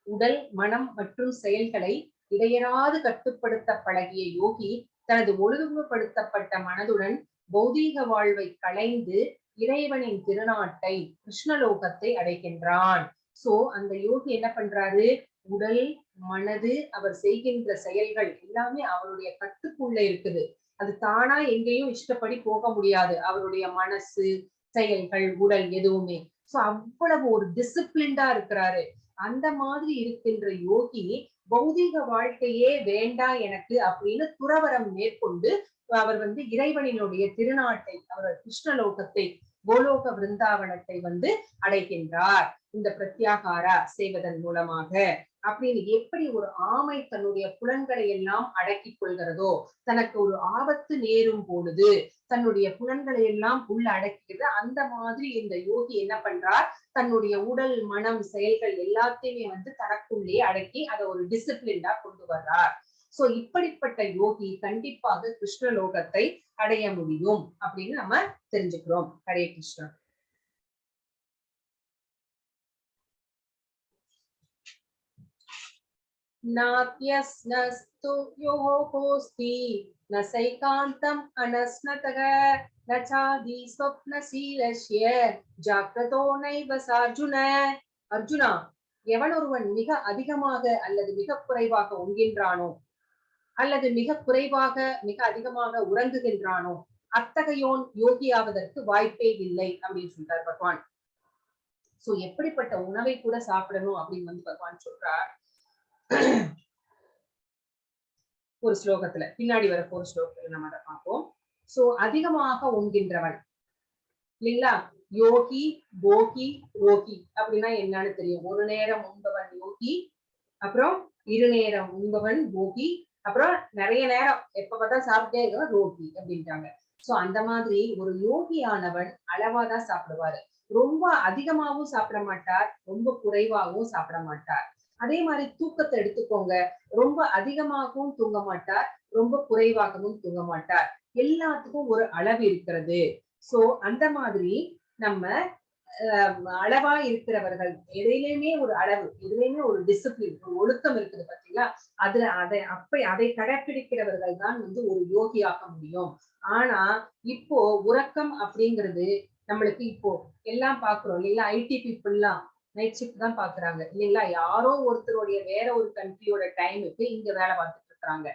உடல், மனம் மற்றும் செயல்களை இடையறாது கட்டுப்படுத்த பழகிய யோகி தனது ஒழுங்குபடுத்தப்பட்ட மனதுடன் பௌதீக வாழ்வை களைந்து இறைவனின் திருநாட்டை, கிருஷ்ணலோகத்தை அடைகின்றான். சோ அந்த யோகி என்ன பண்றாரு? உடல், மனது, அவர் செய்கின்ற செயல்கள் எல்லாமே அவருடைய கட்டுக்குள்ள இருக்குது. அது தானா எங்கேயும் இஷ்டப்படி போக முடியாது. அவருடைய மனசு, செயல்கள், உடல் எதுவுமே. சோ அவ்வளவு ஒரு டிசிப்ளின்டா இருக்கிறாரு. அந்த மாதிரி இருக்கின்ற யோகி பௌதீக வாழ்க்கையே வேண்டாம் எனக்கு அப்படின்னு துறவரம் மேற்கொண்டு அவர் வந்து இறைவனினுடைய திருநாட்டை, அவர் கிருஷ்ணலோகத்தை, கோலோக விருந்தாவனத்தை வந்து அடைகின்றார் இந்த பிரத்யாகாரா செய்வதன் மூலமாக. அப்படின்னு எப்படி ஒரு ஆமை தன்னுடைய புலன்களை எல்லாம் அடக்கிக் கொள்கிறதோ, தனக்கு ஒரு ஆபத்து நேரும் பொழுது தன்னுடைய புலன்களை எல்லாம் உள்ள அடக்கிறது, அந்த மாதிரி இந்த யோகி என்ன பண்றார்? தன்னுடைய உடல், மனம், செயல்கள் எல்லாத்தையுமே வந்து தனக்குள்ளே அடக்கி அதை ஒரு டிசிப்ளின்டா கொண்டு வர்றார். சோ இப்படிப்பட்ட யோகி கண்டிப்பாக கிருஷ்ணலோகத்தை அடைய முடியும் அப்படின்னு நம்ம தெரிஞ்சுக்கிறோம். ஹரே கிருஷ்ணா. நாத்யஸ்னஸ்து யோகோஸ்தி நசைகாந்தம் அனஸ்னதக நசாதி ஸ்வப்னசீலஸ்ய ஜாக்ரதோ நைவ சார்ஜுன. அர்ஜுனா, எவன் ஒருவன் மிக அதிகமாக அல்லது மிக குறைவாக உண்கின்றானோ அல்லது மிக குறைவாக மிக அதிகமாக உறங்குகின்றானோ அத்தகையோன் யோகியாவதற்கு வாய்ப்பே இல்லை அப்படின்னு சொல்றார் பகவான். சோ எப்படிப்பட்ட உணவை கூட சாப்பிடணும் அப்படின்னு வந்து பகவான் சொல்றார். ஒரு ஸ்லோகத்துல பின்னாடி வரப்போ ஒரு ஸ்லோகத்துல நம்ம அதை பார்ப்போம். சோ அதிகமாக உண்கின்றவன் இல்லைங்களா? யோகி, போகி, ரோகி அப்படின்னா என்னன்னு தெரியும். ஒரு நேரம் உண்பவன் யோகி, அப்புறம் இரு நேரம் உண்பவன் போகி, அப்புறம் நிறைய நேரம் எப்ப பார்த்தா சாப்பிட்டே இருக்க ரோகி அப்படின்ட்டாங்க. சோ அந்த மாதிரி ஒரு யோகியானவன் அளவாதான் சாப்பிடுவாரு. ரொம்ப அதிகமாகவும் சாப்பிட மாட்டார், ரொம்ப குறைவாகவும் சாப்பிட மாட்டார். அதே மாதிரி தூக்கத்தை எடுத்துக்கோங்க. ரொம்ப அதிகமாகவும் தூங்க மாட்டார், ரொம்ப குறைவாகவும் தூங்க மாட்டார். எல்லாத்துக்கும் ஒரு அளவு இருக்கிறது. சோ அந்த மாதிரி நம்ம அளவா இருக்கிறவர்கள், எதிலையுமே ஒரு அளவு, எதுலையுமே ஒரு டிசிப்ளின், ஒரு ஒழுக்கம் இருக்குது பாத்தீங்களா? அதுல அதை கடைப்பிடிக்கிறவர்கள் தான் வந்து ஒரு யோகியாக முடியும். ஆனா இப்போ உறக்கம் அப்படிங்கிறது நம்மளுக்கு இப்போ எல்லாம் பாக்குறோம் இல்லைங்களா? ஐடி பீப்புள்லாம் நைட் ஷிஃப்ட் தான் பாக்குறாங்க இல்லைங்களா? யாரோ ஒருத்தருடைய வேற ஒரு கண்ட்ரியோட டைமுக்கு இங்க வேலை பார்த்துட்டு இருக்காங்க.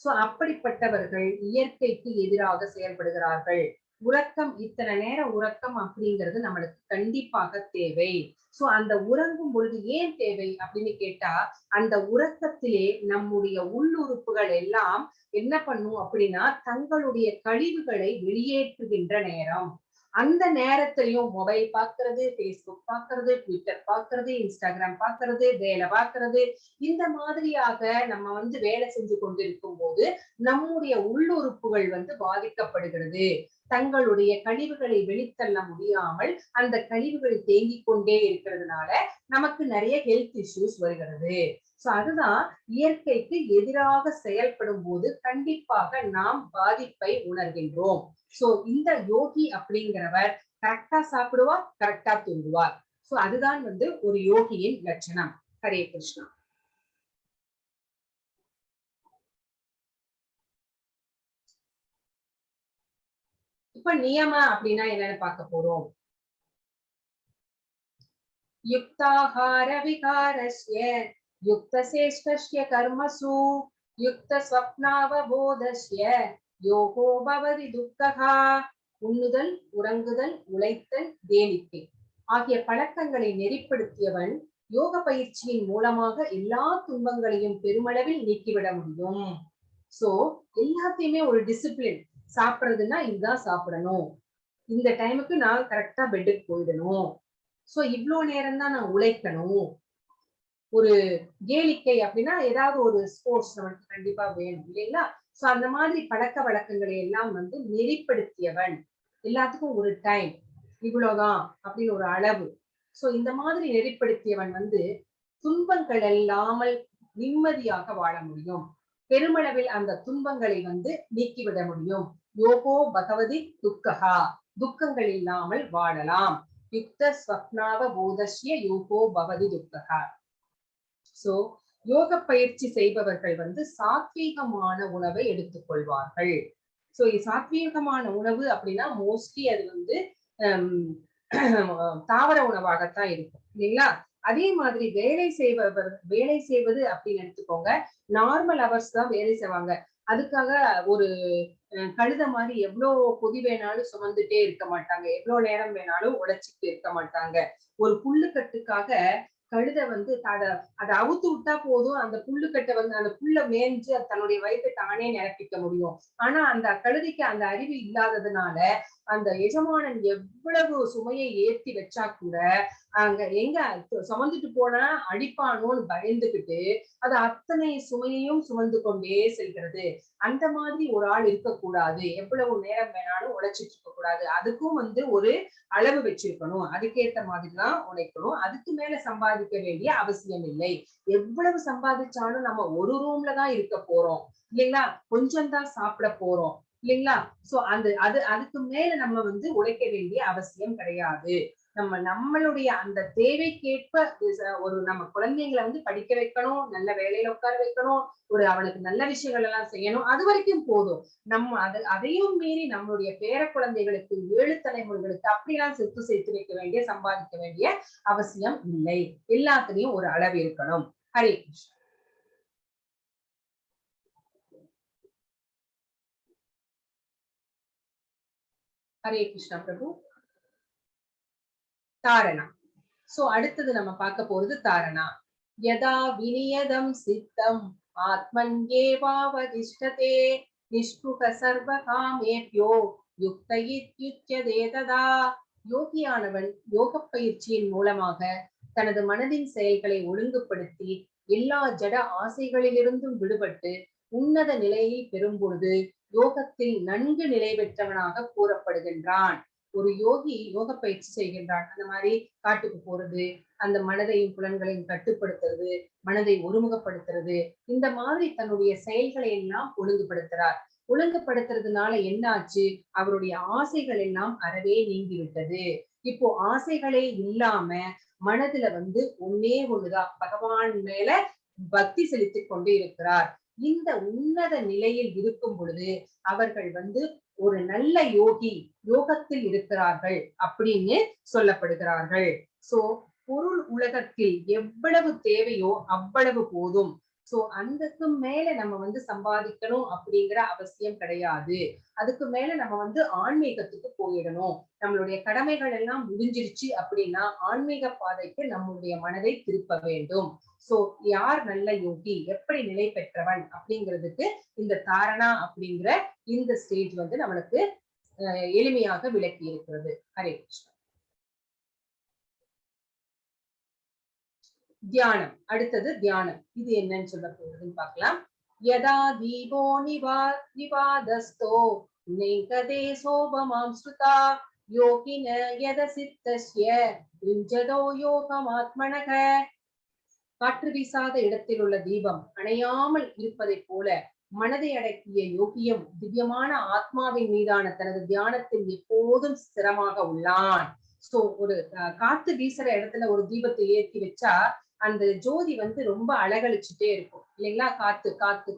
சோ அப்படிப்பட்டவர்கள் இயற்கைக்கு எதிராக செயல்படுகிறார்கள். உறக்கம், இத்தனை நேரம் உறக்கம் அப்படிங்கிறது நம்மளுக்கு கண்டிப்பாக தேவை. சோ அந்த உறங்கும் பொழுது ஏன் தேவை அப்படின்னு கேட்டா, அந்த உறக்கத்திலே நம்முடைய உள்ளுறுப்புகள் எல்லாம் என்ன பண்ணும் அப்படின்னா, தங்களுடைய கழிவுகளை வெளியேற்றுகின்ற நேரம். அந்த நேரத்தையும் மொபைல் பார்க்கிறது, Facebook பார்க்கிறது, Twitter பார்க்கிறது, Instagram பார்க்கிறது, வேலை பார்க்கிறது, இந்த மாதிரியாக நம்ம வந்து வேலை செஞ்சு கொண்டிருக்கும் போது நம்முடைய உள்ளுறுப்புகள் வந்து பாதிக்கப்படுகிறது. தங்களுடைய கழிவுகளை வெளித்தள்ள முடியாமல் அந்த கழிவுகள் தேங்கிக் கொண்டே இருக்கிறதுனால நமக்கு நிறைய ஹெல்த் இஷ்யூஸ் வருகிறது. சோ அதுதான் இயற்கைக்கு எதிராக செயல்படும் போது கண்டிப்பாக நாம் பாதிப்பை உணர்கின்றோம். சோ இந்த யோகி அப்படிங்கிறவர் கரெக்டா சாப்பிடுவார், கரெக்டா தூங்குவார். சோ அதுதான் வந்து ஒரு யோகியின் லட்சணம். ஹரே கிருஷ்ணா. இப்ப நியம அப்படின்னா என்னன்னு பார்க்க போறோம். யுக்தாஹார விகாரஸ்ய யுக்தசேஷ்டஸ்ய கர்மசு யுக்த ஸ்வப்னாவபோதஸ்ய யோகோ பவதி துக்கஹா. உண்ணுதல், உறங்குதல், உழைத்தல், கேளிக்கை ஆகிய பழக்கங்களை நெறிப்படுத்தியவன் யோக பயிற்சியின் மூலமாக எல்லா துன்பங்களையும் பெருமளவில் நீக்கிவிட முடியும். சோ எல்லாத்தையுமே ஒரு டிசிப்ளின். சாப்பிடுறதுன்னா இதுதான் சாப்பிடணும், இந்த டைமுக்கு நான் கரெக்டா பெட்டுக்கு போயிடணும், சோ இவ்ளோ நேரம் தான் நான் உழைக்கணும். ஒரு கேளிக்கை அப்படின்னா ஏதாவது ஒரு ஸ்போர்ட்ஸ் நமக்கு கண்டிப்பா வேணும் இல்லைங்களா? சோ அந்த மாதிரி பழக்க வழக்கங்களை எல்லாம் வந்து நெறிப்படுத்தியவன். எல்லாத்துக்கும் ஒரு டைம், இவ்வளவுதான் அப்படின்னு ஒரு அளவு. சோ இந்த மாதிரி நெறிப்படுத்தியவன் வந்து துன்பங்கள் இல்லாமல் நிம்மதியாக வாழ முடியும். பெருமளவில் அந்த துன்பங்களை வந்து நீக்கிவிட முடியும். யோகோ பகவதி துக்கஹா. துக்கங்கள் இல்லாமல் வாழலாம். யுக்த ஸ்வப்னாவ போதஸ்ய யோகோ பவதி துக்கஹா. சோ யோக பயிற்சி செய்பவர்கள் வந்து சாத்வீகமான உணவை எடுத்துக்கொள்வார்கள். சோ சாத்வீகமான உணவு அப்படின்னா மோஸ்ட்லி அது வந்து தாவர உணவாகத்தான் இருக்கும் இல்லைங்களா? அதே மாதிரி வேலை செய்வது அப்படின்னு எடுத்துக்கோங்க. நார்மல் அவர்ஸ் தான் வேலை செய்வாங்க. அதுக்காக ஒரு கழுத மாதிரி எவ்வளவு பொதி வேணாலும் சுமந்துட்டே இருக்க மாட்டாங்க. எவ்வளவு நேரம் வேணாலும் உழைச்சிட்டு இருக்க மாட்டாங்க. ஒரு புல்லுக்கட்டுக்காக கழுத வந்து அதை அவுத்து விட்டா போதும், அந்த புல்லுக்கட்டை வந்து அந்த புல்ல மேய்ஞ்சு தன்னுடைய வயிற்றை தானே நிரப்பிக்க முடியும். ஆனா அந்த கழுதைக்கு அந்த அறிவு இல்லாததுனால அந்த எஜமானன் எவ்வளவு சுமையை ஏற்றி வச்சா கூட அங்க எங்க சுமந்துட்டு போனா அடிப்பானோன்னு பயந்துகிட்டு அது அத்தனை சுமையையும் சுமந்து கொண்டே செல்கிறது. அந்த மாதிரி ஒரு ஆள் இருக்கக்கூடாது. எவ்வளவு நேரம் வேணாலும் உழைச்சிட்டு இருக்க கூடாது. அதுக்கும் வந்து ஒரு அளவு வச்சிருக்கணும். அதுக்கேத்த மாதிரிதான் உழைக்கணும். அதுக்கு மேல சம்பாதிக்க வேண்டிய அவசியம் இல்லை. எவ்வளவு சம்பாதிச்சாலும் நம்ம ஒரு ரூம்ல தான் இருக்க போறோம் இல்லைங்களா? கொஞ்சம் தான் சாப்பிட போறோம் இல்லைங்களா? சோ அதுக்கு மேல நம்ம வந்து உழைக்க வேண்டிய அவசியம் கிடையாது. நம்மளுடைய அந்த தேவைக்கேற்ப ஒரு நம்ம குழந்தைங்களை வந்து படிக்க வைக்கணும், நல்ல வேலையில உட்கார வைக்கணும், ஒரு அவனுக்கு நல்ல விஷயங்கள் எல்லாம் செய்யணும், அது வரைக்கும் போதும். நம்ம அதையும் மீறி நம்மளுடைய பேர குழந்தைகளுக்கு 7 தலைமுறைகளுக்கு அப்படிலாம் சொத்து சேர்த்து வைக்க வேண்டிய, சம்பாதிக்க வேண்டிய அவசியம் இல்லை. எல்லாத்துலயும் ஒரு அளவு இருக்கணும். ஹரே கிருஷ்ணா. ஹரே கிருஷ்ணா பிரபு. தாரணா. சோ அடுத்தது நம்ம பார்க்க போறது தாரணா. யதா விநியதம் சித்தம் ஆத்மன் ஏவாவதிஷ்டதே நிஷ்புக சர்வ காமேப்யோ யுக்த இத்யுச்யதே ததா. யோகியானவன் யோக பயிற்சியின் மூலமாக தனது மனதின் செயல்களை ஒழுங்குபடுத்தி எல்லா ஜட ஆசைகளிலிருந்தும் விடுபட்டு உன்னத நிலையை பெறும் பொழுது யோகத்தில் நன்கு நிலை பெற்றவனாக கூறப்படுகின்றான். ஒரு யோகி யோக பயிற்சி செய்கின்றான். அந்த மாதிரி காட்டுக்கு போறது, அந்த மனதையும் புலன்களையும் கட்டுப்படுத்துறது, மனதை ஒருமுகப்படுத்துறது, இந்த மாதிரி தன்னுடைய செயல்களை எல்லாம் ஒழுங்குபடுத்துறார். ஒழுங்குபடுத்துறதுனால என்ன ஆச்சு? அவருடைய ஆசைகள் எல்லாம் அறவே நீங்கிவிட்டது. இப்போ ஆசைகளே இல்லாம மனதுல வந்து ஒன்னே ஒண்ணுதான், பகவான் மேல பக்தி செலுத்திக் கொண்டு இருக்கிறார். இந்த உன்னத நிலையில் இருக்கும் பொழுது அவர்கள் வந்து ஒரு நல்ல யோகி, யோகத்தில் இருக்கிறார்கள் அப்படின்னு சொல்லப்படுகிறார்கள். சோ பொருள் உலகத்தில் எவ்வளவு தேவையோ அவ்வளவு போதும். சோ அதுக்கு மேல நம்ம வந்து சம்பாதிக்கணும் அப்படிங்கிற அவசியம் கிடையாது. அதுக்கு மேல நம்ம வந்து ஆன்மீகத்துக்கு போயிடணும். நம்மளுடைய கடமைகள் எல்லாம் முடிஞ்சிருச்சு அப்படின்னா ஆன்மீக பாதைக்கு நம்முடைய மனதை திருப்ப வேண்டும். சோ யார் நல்ல யோகி, எப்படி நிலை பெற்றவன் அப்படிங்கிறதுக்கு இந்த தாரணா அப்படிங்கிற இந்த ஸ்டேஜ் வந்து நம்மளுக்கு எளிமையாக விளக்கி இருக்கிறது. ஹரே கிருஷ்ணா. தியானம். அடுத்தது தியானம். இது என்னன்னு சொல்ல போகுதுன்னு பார்க்கலாம். யதா தீபோ நிவாதஸ்தோ நேங்கதே சோபமாம் ஸ்ருதா யோகின யத சித்தஸ்ய யுஞ்சதோ யோகமாத்மனக. காற்று வீசாத இடத்தில் உள்ள தீபம் அணையாமல் இருப்பதை போல மனதை அடக்கிய யோகியம் திவ்யமான ஆத்மாவின் மீதான தனது தியானத்தில் எப்போதும் ஸ்திரமாக உள்ளான். சோ ஒரு காத்து வீசுற இடத்துல ஒரு தீபத்தை ஏற்றி வச்சா அந்த ஜோதி வந்து ரொம்ப அழகழிச்சுட்டே இருக்கும் இல்லைங்களா? காத்து காத்து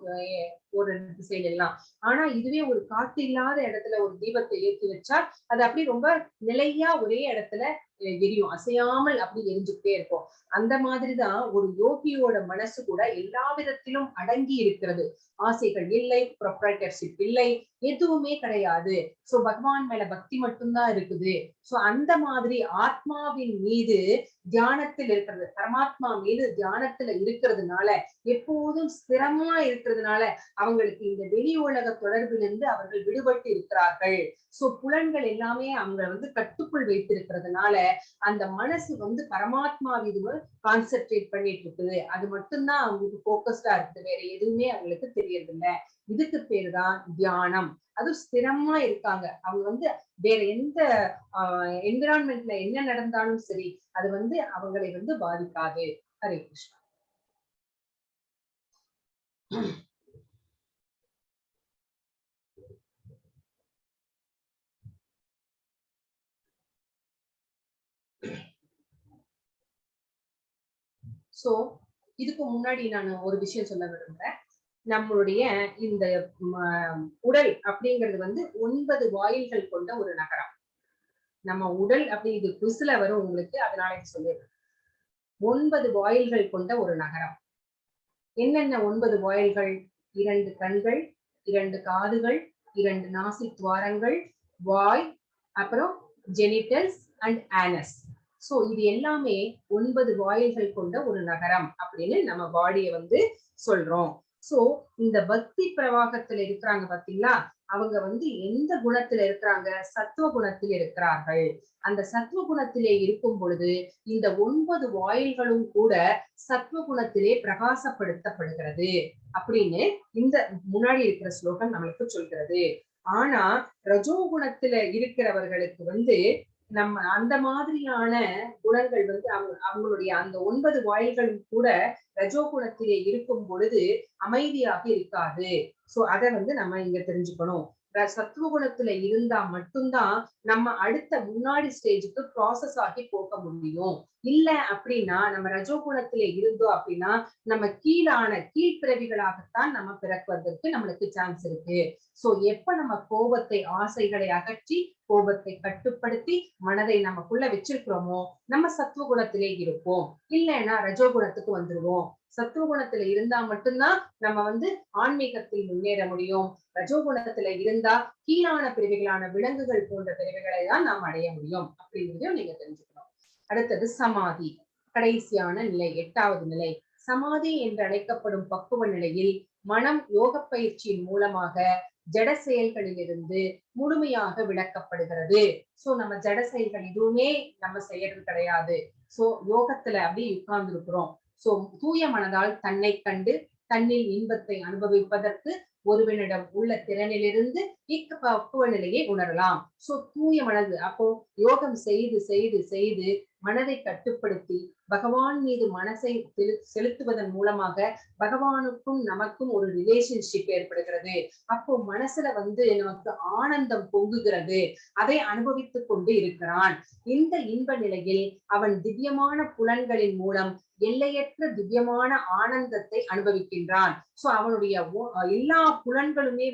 ஒரு திசையில எல்லாம். ஆனா இதுவே ஒரு காத்து இல்லாத இடத்துல ஒரு தீபத்தை ஏற்றி வச்சா அது அப்படி ரொம்ப நிலையா ஒரே இடத்துல எரியும், அசையாமல் அப்படி எரிஞ்சுக்கிட்டே இருக்கும். அந்த மாதிரிதான் ஒரு யோகியோட மனசு கூட எல்லா விதத்திலும் அடங்கி இருக்கிறது. ஆசைகள் இல்லை, ப்ரொப்ரைட்டர்ஷிப் இல்லை, எதுவுமே கிடையாது. சோ பகவான் மேல பக்தி மட்டும்தான் இருக்குது. சோ அந்த மாதிரி ஆத்மாவின் மீது தியானத்தில் இருக்கிறது, பரமாத்மா மீது தியானத்துல இருக்கிறதுனால, எப்போதும் ஸ்திரமா இருக்கிறதுனால அவங்களுக்கு இந்த வெளி உலக தொடர்பிலிருந்து அவர்கள் விடுபட்டு இருக்கிறார்கள். சோ புலன்கள் எல்லாமே அவங்க வந்து கட்டுக்குள் வைத்திருக்கிறதுனால அந்த மனசு வந்து பரமாத்மா மீது கான்சென்ட்ரேட் பண்ணிட்டு இருக்குது. அது மட்டும்தான் அவங்களுக்கு போக்கஸ்டா இருக்குது, வேற எதுவுமே அவங்களுக்கு தெரியறது இல்ல. இதுக்கு பேரு தான் தியானம். அதுவும் ஸ்திரமா இருக்காங்க. அவங்க வந்து வேற எந்த என்விரான்மெண்ட்ல என்ன நடந்தாலும் சரி அது வந்து அவங்களை வந்து பாதிக்காது. ஹரே கிருஷ்ணா. சோ இதுக்கு முன்னாடி நான் ஒரு விஷயம் சொல்ல விரும்புறேன். நம்மளுடைய இந்த உடல் அப்படிங்கிறது வந்து 9 வாயில்கள் கொண்ட ஒரு நகரம். நம்ம உடல் அப்படி இது குசுல வரும் உங்களுக்கு, அதனால சொல்லிடுறேன். 9 வாயில்கள் கொண்ட ஒரு நகரம். என்னென்ன 9 வாயில்கள்? 2 கண்கள், 2 காதுகள், 2 நாசி துவாரங்கள், வாய், அப்புறம் ஜெனிட்டல்ஸ் அண்ட் ஆனஸ். சோ இது எல்லாமே 9 வாயில்கள் கொண்ட ஒரு நகரம் அப்படின்னு நம்ம பாடியை வந்து சொல்றோம். சோ இந்த பக்தி பிரவாகத்துல இருக்கிறாங்க பாத்தீங்களா, அவங்க வந்து எந்த குணத்துல இருக்கிறாங்க? சத்துவ குணத்தில் இருக்கிறார்கள். அந்த சத்துவ குணத்திலே இருக்கும் பொழுது இந்த 9 வாயில்களும் கூட சத்துவ குணத்திலே பிரகாசப்படுத்தப்படுகிறது அப்படின்னு இந்த முன்னாடி இருக்கிற ஸ்லோகம் நம்மளுக்கு சொல்கிறது. ஆனா ரஜோகுணத்துல இருக்கிறவர்களுக்கு வந்து நம்ம அந்த மாதிரியான குணங்கள் வந்து அவங்களுடைய அந்த 9 வாயில்களும் கூட ரஜோகுணத்திலே இருக்கும் பொழுது அமைதியாக இருக்காது. சோ அதை வந்து நம்ம இங்க தெரிஞ்சுக்கணும். சத்துவ குணத்துல இருந்தா மட்டும்தான் நம்ம அடுத்த முன்னாடி ஸ்டேஜுக்கு ப்ராசஸ் ஆகி போக முடியும். இல்ல அப்படின்னா நம்ம ரஜோகுணத்திலே இருந்தோம் அப்படின்னா நம்ம கீழ்பிறவிகளாகத்தான் நம்ம பிறக்குவதற்கு நம்மளுக்கு சான்ஸ் இருக்கு. சோ எப்ப நம்ம கோபத்தை, ஆசைகளை அகற்றி கோபத்தை கட்டுப்படுத்தி மனதை நமக்குள்ள வச்சிருக்கிறோமோ நம்ம சத்துவ குணத்திலே இருப்போம். இல்லைன்னா ரஜோகுணத்துக்கு வந்துருவோம். சத்துவ குணத்துல இருந்தா மட்டும்தான் நம்ம வந்து ஆன்மீகத்தில் முன்னேற முடியும். ரஜோகுணத்துல இருந்தா கீழான பிரிவுகளான விலங்குகள் போன்ற பிரிவுகளை தான் நாம் அடைய முடியும் அப்படிங்கிறதையும் நீங்க தெரிஞ்சுக்கணும். அடுத்தது சமாதி, கடைசியான நிலை, 8வது நிலை. சமாதி என்று அழைக்கப்படும் பக்குவ நிலையில் மனம் யோக பயிற்சியின் மூலமாக ஜட செயல்களிலிருந்து முழுமையாக விளக்கப்படுகிறது. சோ நம்ம ஜட செயல்கள் எதுவுமே நம்ம செய்யறது கிடையாது. சோ யோகத்துல அப்படியே உட்கார்ந்து இருக்கிறோம். சோ தூய மனதால் தன்னை கண்டு தன்னில் இன்பத்தை அனுபவிப்பதற்கு ஒருவனிடம் உள்ள திறனிலிருந்து பக்குவ நிலையை உணரலாம். சோ தூய மனது, அப்போ யோகம் செய்து செய்து செய்து மனதை கட்டுப்படுத்தி பகவான் மீது மனசை செலுத்துவதன் மூலமாக பகவானுக்கும் நமக்கும் ஒரு ரிலேஷன்ஷிப் ஏற்படுகிறது. அப்போ மனசுல நமக்கு ஆனந்தம் பொங்குகிறது. அதை அனுபவித்துக் கொண்டு இருக்கிறான். இந்த இன்ப நிலையில் அவன் திவ்யமான புலன்களின் மூலம் எல்லையற்ற திவ்யமான ஆனந்தத்தை அனுபவிக்கின்றான். சோ அவனுடைய எல்லா புலன்களுமே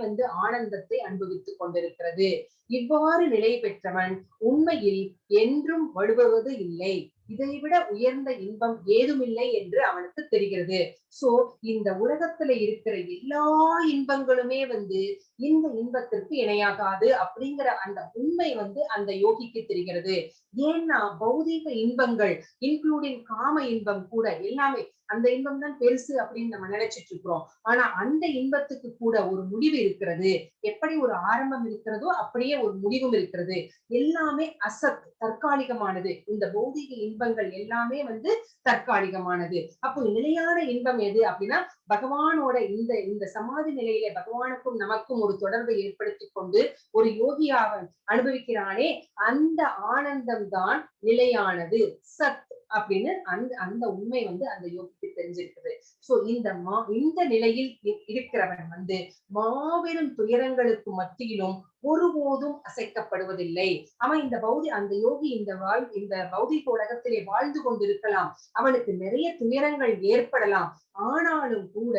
ஆனந்தத்தை அனுபவித்துக் கொண்டிருக்கிறது. இவ்வாறு நிலை பெற்றவன் உண்மையில் என்றும் வடுபவது இல்லை. இதைவிட உயர்ந்த இன்பம் ஏதுமில்லை என்று அவனுக்கு தெரிகிறது. சோ இந்த உலகத்துல இருக்கிற எல்லா இன்பங்களுமே இந்த இன்பத்திற்கு இணையாகாது அப்படிங்கிற அந்த உண்மை அந்த யோகிக்கு தெரிகிறது. ஏன்னா பௌதீக இன்பங்கள் இன்க்ளூடிங் காம இன்பம் கூட எல்லாமே அந்த இன்பம் தான் பெருசு அப்படின்னு நம்ம நினைச்சிட்டு இருக்கிறோம். ஆனா அந்த இன்பத்துக்கு கூட ஒரு முடிவு இருக்கிறது. எப்படி ஒரு ஆரம்பம் இருக்கிறதோ அப்படியே ஒரு முடிவும் இருக்கிறது. எல்லாமே அசத், தற்காலிகமானது. இந்த பௌதீக இன்பங்கள் எல்லாமே தற்காலிகமானது. அப்போ நிலையான இன்பம் எது அப்படின்னா பகவானோட இந்த சமாதி நிலையில பகவானுக்கும் நமக்கும் ஒரு தொடர்பை ஏற்படுத்தி கொண்டு ஒரு யோகியாக அனுபவிக்கிறானே அந்த ஆனந்தம் தான் நிலையானது, சத் அப்படின்னு அந்த உண்மை அந்த யோகிக்கு தெரிஞ்சிருக்குது. சோ இந்த நிலையில் இருக்கிறவன் மாபெரும் துயரங்களுக்கு மத்தியிலும் ஒருபோதும் அசைக்கப்படுவதில்லை. அவன் அந்த யோகி இந்த பௌதிக உலகத்திலே வாழ்ந்து கொண்டிருக்கலாம். அவனுக்கு நிறைய துயரங்கள் ஏற்படலாம். ஆனாலும் கூட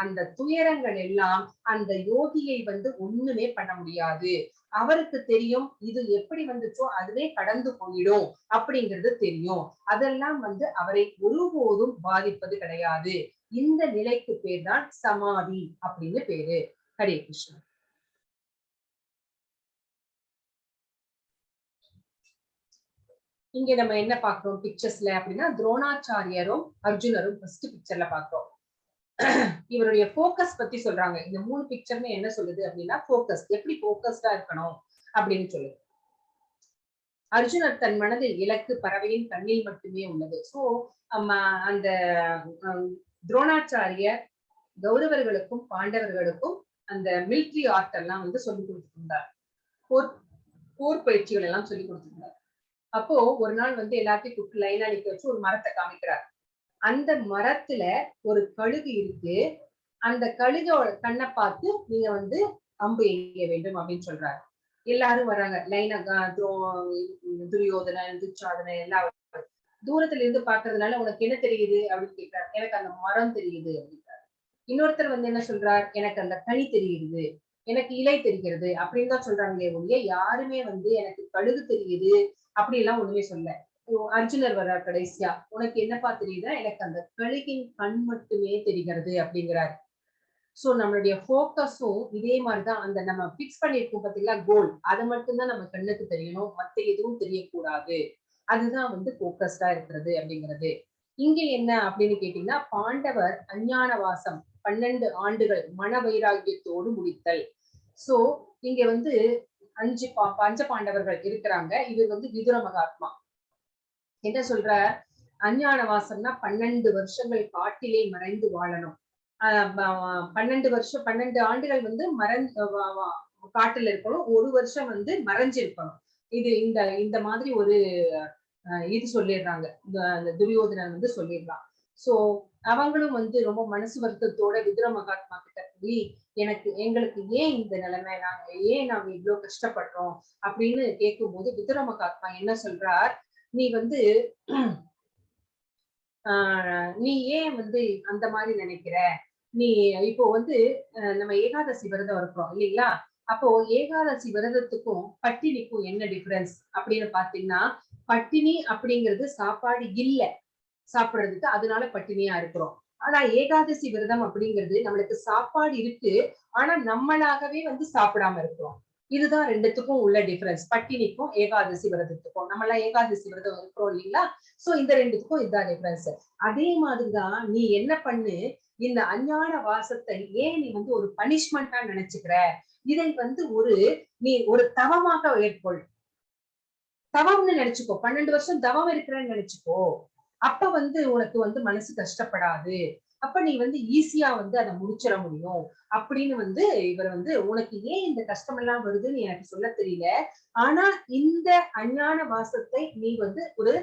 அந்த துயரங்கள் எல்லாம் அந்த யோகியை ஒண்ணுமே பண்ண முடியாது. அவருக்கு தெரியும் இது எப்படி வந்துச்சோ அதுவே கடந்து போயிடும் அப்படிங்கிறது தெரியும். அதெல்லாம் அவரை ஒருபோதும் பாதிப்பது கிடையாது. இந்த நிலைக்கு பேர் தான் சமாதி அப்படின்னு பேரு. ஹரே கிருஷ்ணா. இங்க நம்ம என்ன பாக்குறோம் பிக்சர்ஸ்ல அப்படின்னா துரோணாச்சாரியரும் அர்ஜுனரும் ஃபர்ஸ்ட் பிக்சர்ல பாக்குறோம். இவருடைய போக்கஸ் பத்தி சொல்றாங்க. இந்த 3 பிக்சர்மே என்ன சொல்லுது அப்படின்னா போக்கஸ், எப்படி போக்கஸ்டா இருக்கணும் அப்படின்னு சொல்லுது. அர்ஜுனர் தன் மனதில் இலக்கு பறவையின் கண்ணில் மட்டுமே உள்ளது. சோ அந்த துரோணாச்சாரியர் கௌரவர்களுக்கும் பாண்டவர்களுக்கும் அந்த மிலிட்டரி ஆர்ட் எல்லாம் சொல்லி கொடுத்துருந்தார். போர் பயிற்சிகள் எல்லாம் சொல்லி கொடுத்திருந்தார். அப்போ ஒரு நாள் எல்லாத்தையும் கூப்பிட்டு லைனா நிக்க வச்சு ஒரு மரத்தை காமிக்கிறார். அந்த மரத்துல ஒரு கழுகு இருக்கு. அந்த கழுகோட கண்ணை பார்த்து நீங்க அம்பு எய்ய வேண்டும் அப்படின்னு சொல்றாரு. எல்லாரும் வராங்க லைனா. துரியோதனன், துச்சாதனன் எல்லாரும் தூரத்துல இருந்து பாக்குறதுனால உனக்கு என்ன தெரியுது அப்படின்னு கேட்கிறாரு. எனக்கு அந்த மரம் தெரியுது அப்படின்றாரு. இன்னொருத்தர் என்ன சொல்றார், எனக்கு அந்த கனி தெரியுது, எனக்கு இலை தெரிகிறது அப்படின்னு தான் சொல்றாங்களே ஒழிய யாருமே எனக்கு கழுகு தெரியுது அப்படி எல்லாம் ஒண்ணுமே சொல்ல. அர்ஜுனர் வர்றார் கடைசியா, உனக்கு என்னப்பா தெரியுதா, எனக்கு அந்த கழுகின் கண் மட்டுமே தெரிகிறது அப்படிங்கிறார். சோ நம்மளுடைய போக்கஸும் இதே மாதிரிதான். அந்த நம்ம பிக்ஸ் பண்ணிருக்கோம் பாத்தீங்களா கோல், அது மட்டும்தான் நம்ம கண்ணுக்கு தெரியணும், மத்த எதுவும் தெரியக்கூடாது. அதுதான் போக்கஸ்டா இருக்கிறது அப்படிங்கிறது. இங்க என்ன அப்படின்னு கேட்டீங்கன்னா பாண்டவர் அஞ்ஞான வாசம் 12 ஆண்டுகள் மன வைராகியத்தோடு முடித்தல். சோ இங்க 5 பஞ்ச பாண்டவர்கள் இருக்கிறாங்க. இவர் விதுர மகாத்மா என்ன சொல்ற, அஞ்ஞான வாசம்னா 12 வருஷங்கள் காட்டிலே மறைந்து வாழணும். 12 ஆண்டுகள் காட்டுல இருக்கணும், 1 வருஷம் மறைஞ்சிருக்கணும். இது இந்த மாதிரி ஒரு இது சொல்லிடுறாங்க. இந்த துரியோதனன் சொல்லிடுறான். சோ அவங்களும் ரொம்ப மனசு வருத்தத்தோட விதுர மகாத்மா கிட்ட போய் எங்களுக்கு ஏன் இந்த நிலைமை, நாங்க இவ்வளவு கஷ்டப்படுறோம் அப்படின்னு கேட்கும்போது விதுர மகாத்மா என்ன சொல்றார், நீ நீ ஏன் அந்த மாதிரி நினைக்கிற, நீ இப்போ நம்ம ஏகாதசி விரதம் இருக்கிறோம் இல்லைங்களா, அப்போ ஏகாதசி விரதத்துக்கும் பட்டினிக்கும் என்ன டிஃபரன்ஸ் அப்படின்னு பாத்தீங்கன்னா, பட்டினி அப்படிங்கிறது சாப்பாடு இல்ல சாப்பிடுறதுக்கு, அதனால பட்டினியா இருக்கிறோம். ஆனா ஏகாதசி விரதம் அப்படிங்கிறது நம்மளுக்கு சாப்பாடு இருக்கு, ஆனா நம்மளாகவே சாப்பிடாம இருக்கிறோம். இதுதான் ரெண்டுத்துக்கும் உள்ள டிஃபரன்ஸ், பட்டினிக்கும் ஏகாதசி விரதத்துக்கும். நம்ம எல்லாம் ஏகாதசி விரதம் இருக்கிறோம் இல்லைங்களா, சோ இந்த ரெண்டுத்துக்கும் இதுதான் டிஃபரன்ஸ். அதே மாதிரிதான் நீ என்ன பண்ணு, இந்த அஞ்ஞான வாசத்தை ஏன் நீ ஒரு பனிஷ்மெண்டா நினைச்சுக்கிற, இதை நீ ஒரு தவமாக ஏற்கொள். தவம்னு நினைச்சுக்கோ, 12 வருஷம் தவம் இருக்கிறேன்னு நினைச்சுக்கோ. அப்ப உனக்கு மனசு கஷ்டப்படாது. அப்ப நீ வந்து ஈஸியா வந்து அதை முடிச்சிட முடியும் அப்படின்னு வந்து இவர் வந்து, உனக்கு ஏன் இந்த கஷ்டம் எல்லாம் வருதுன்னு எனக்கு சொல்ல தெரியல. ஆனா இந்த அஞ்ஞான வாசத்தை நீ வந்து ஒரு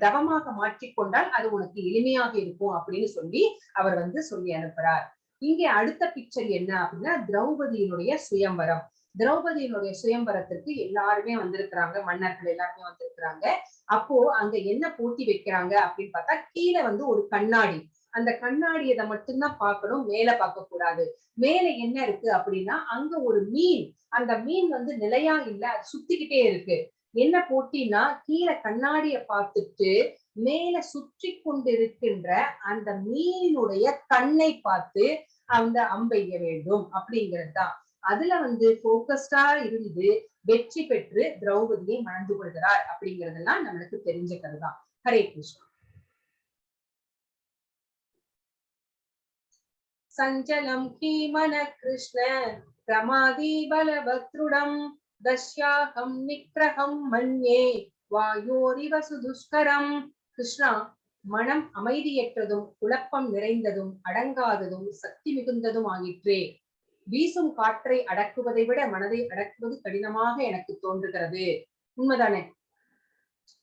தவமாக மாற்றிக்கொண்டால் அது உனக்கு எளிமையாக இருக்கும் அப்படின்னு சொல்லி அவர் வந்து சொல்லி அனுப்புறார். இங்கே அடுத்த பிக்சர் என்ன அப்படின்னா, திரௌபதியினுடைய சுயம்பரம். திரௌபதியினுடைய சுயம்பரத்திற்கு எல்லாருமே வந்திருக்கிறாங்க, மன்னர்கள் எல்லாருமே வந்திருக்கிறாங்க. அப்போ அங்க என்ன போட்டி வைக்கிறாங்க அப்படின்னு பார்த்தா, கீழே வந்து ஒரு கண்ணாடி. அந்த கண்ணாடியை மட்டும்தான் பார்க்கணும், மேல பார்க்க கூடாது. மேல என்ன இருக்கு அப்படின்னா, அங்க ஒரு மீன். அந்த மீன் வந்து நிலையா இல்ல, அது சுத்திக்கிட்டே இருக்கு. என்ன போட்டினா, கீழே கண்ணாடிய பார்த்துட்டு மேல சுற்றி கொண்டிருக்கின்ற அந்த மீனுடைய கண்ணை பார்த்து அந்த அம்பெய்ய வேண்டும் அப்படிங்கிறது தான். அதுல வந்து போக்கஸ்டா இருந்து வெற்றி பெற்று திரௌபதியை மணந்து கொள்கிறார் அப்படிங்கறதெல்லாம் நம்மளுக்கு தெரிஞ்ச கருதான். ஹரே கிருஷ்ணா. சஞ்சலம் ஹீமன கிருஷ்ண பிரமாதி பலவத்ருடம் தஸ்யாகம் நிக்ரகம் மன்யே வாயோரிவ சுதுஷ்கரம். கிருஷ்ணா, மனம் அமைதியற்றதும் குழப்பம் நிறைந்ததும் அடங்காததும் சக்தி மிகுந்ததும் ஆயிற்றே. வீசும் காற்றை அடக்குவதை விட மனதை அடக்குவது கடினமாக எனக்கு தோன்றுகிறது. உண்மைதானே?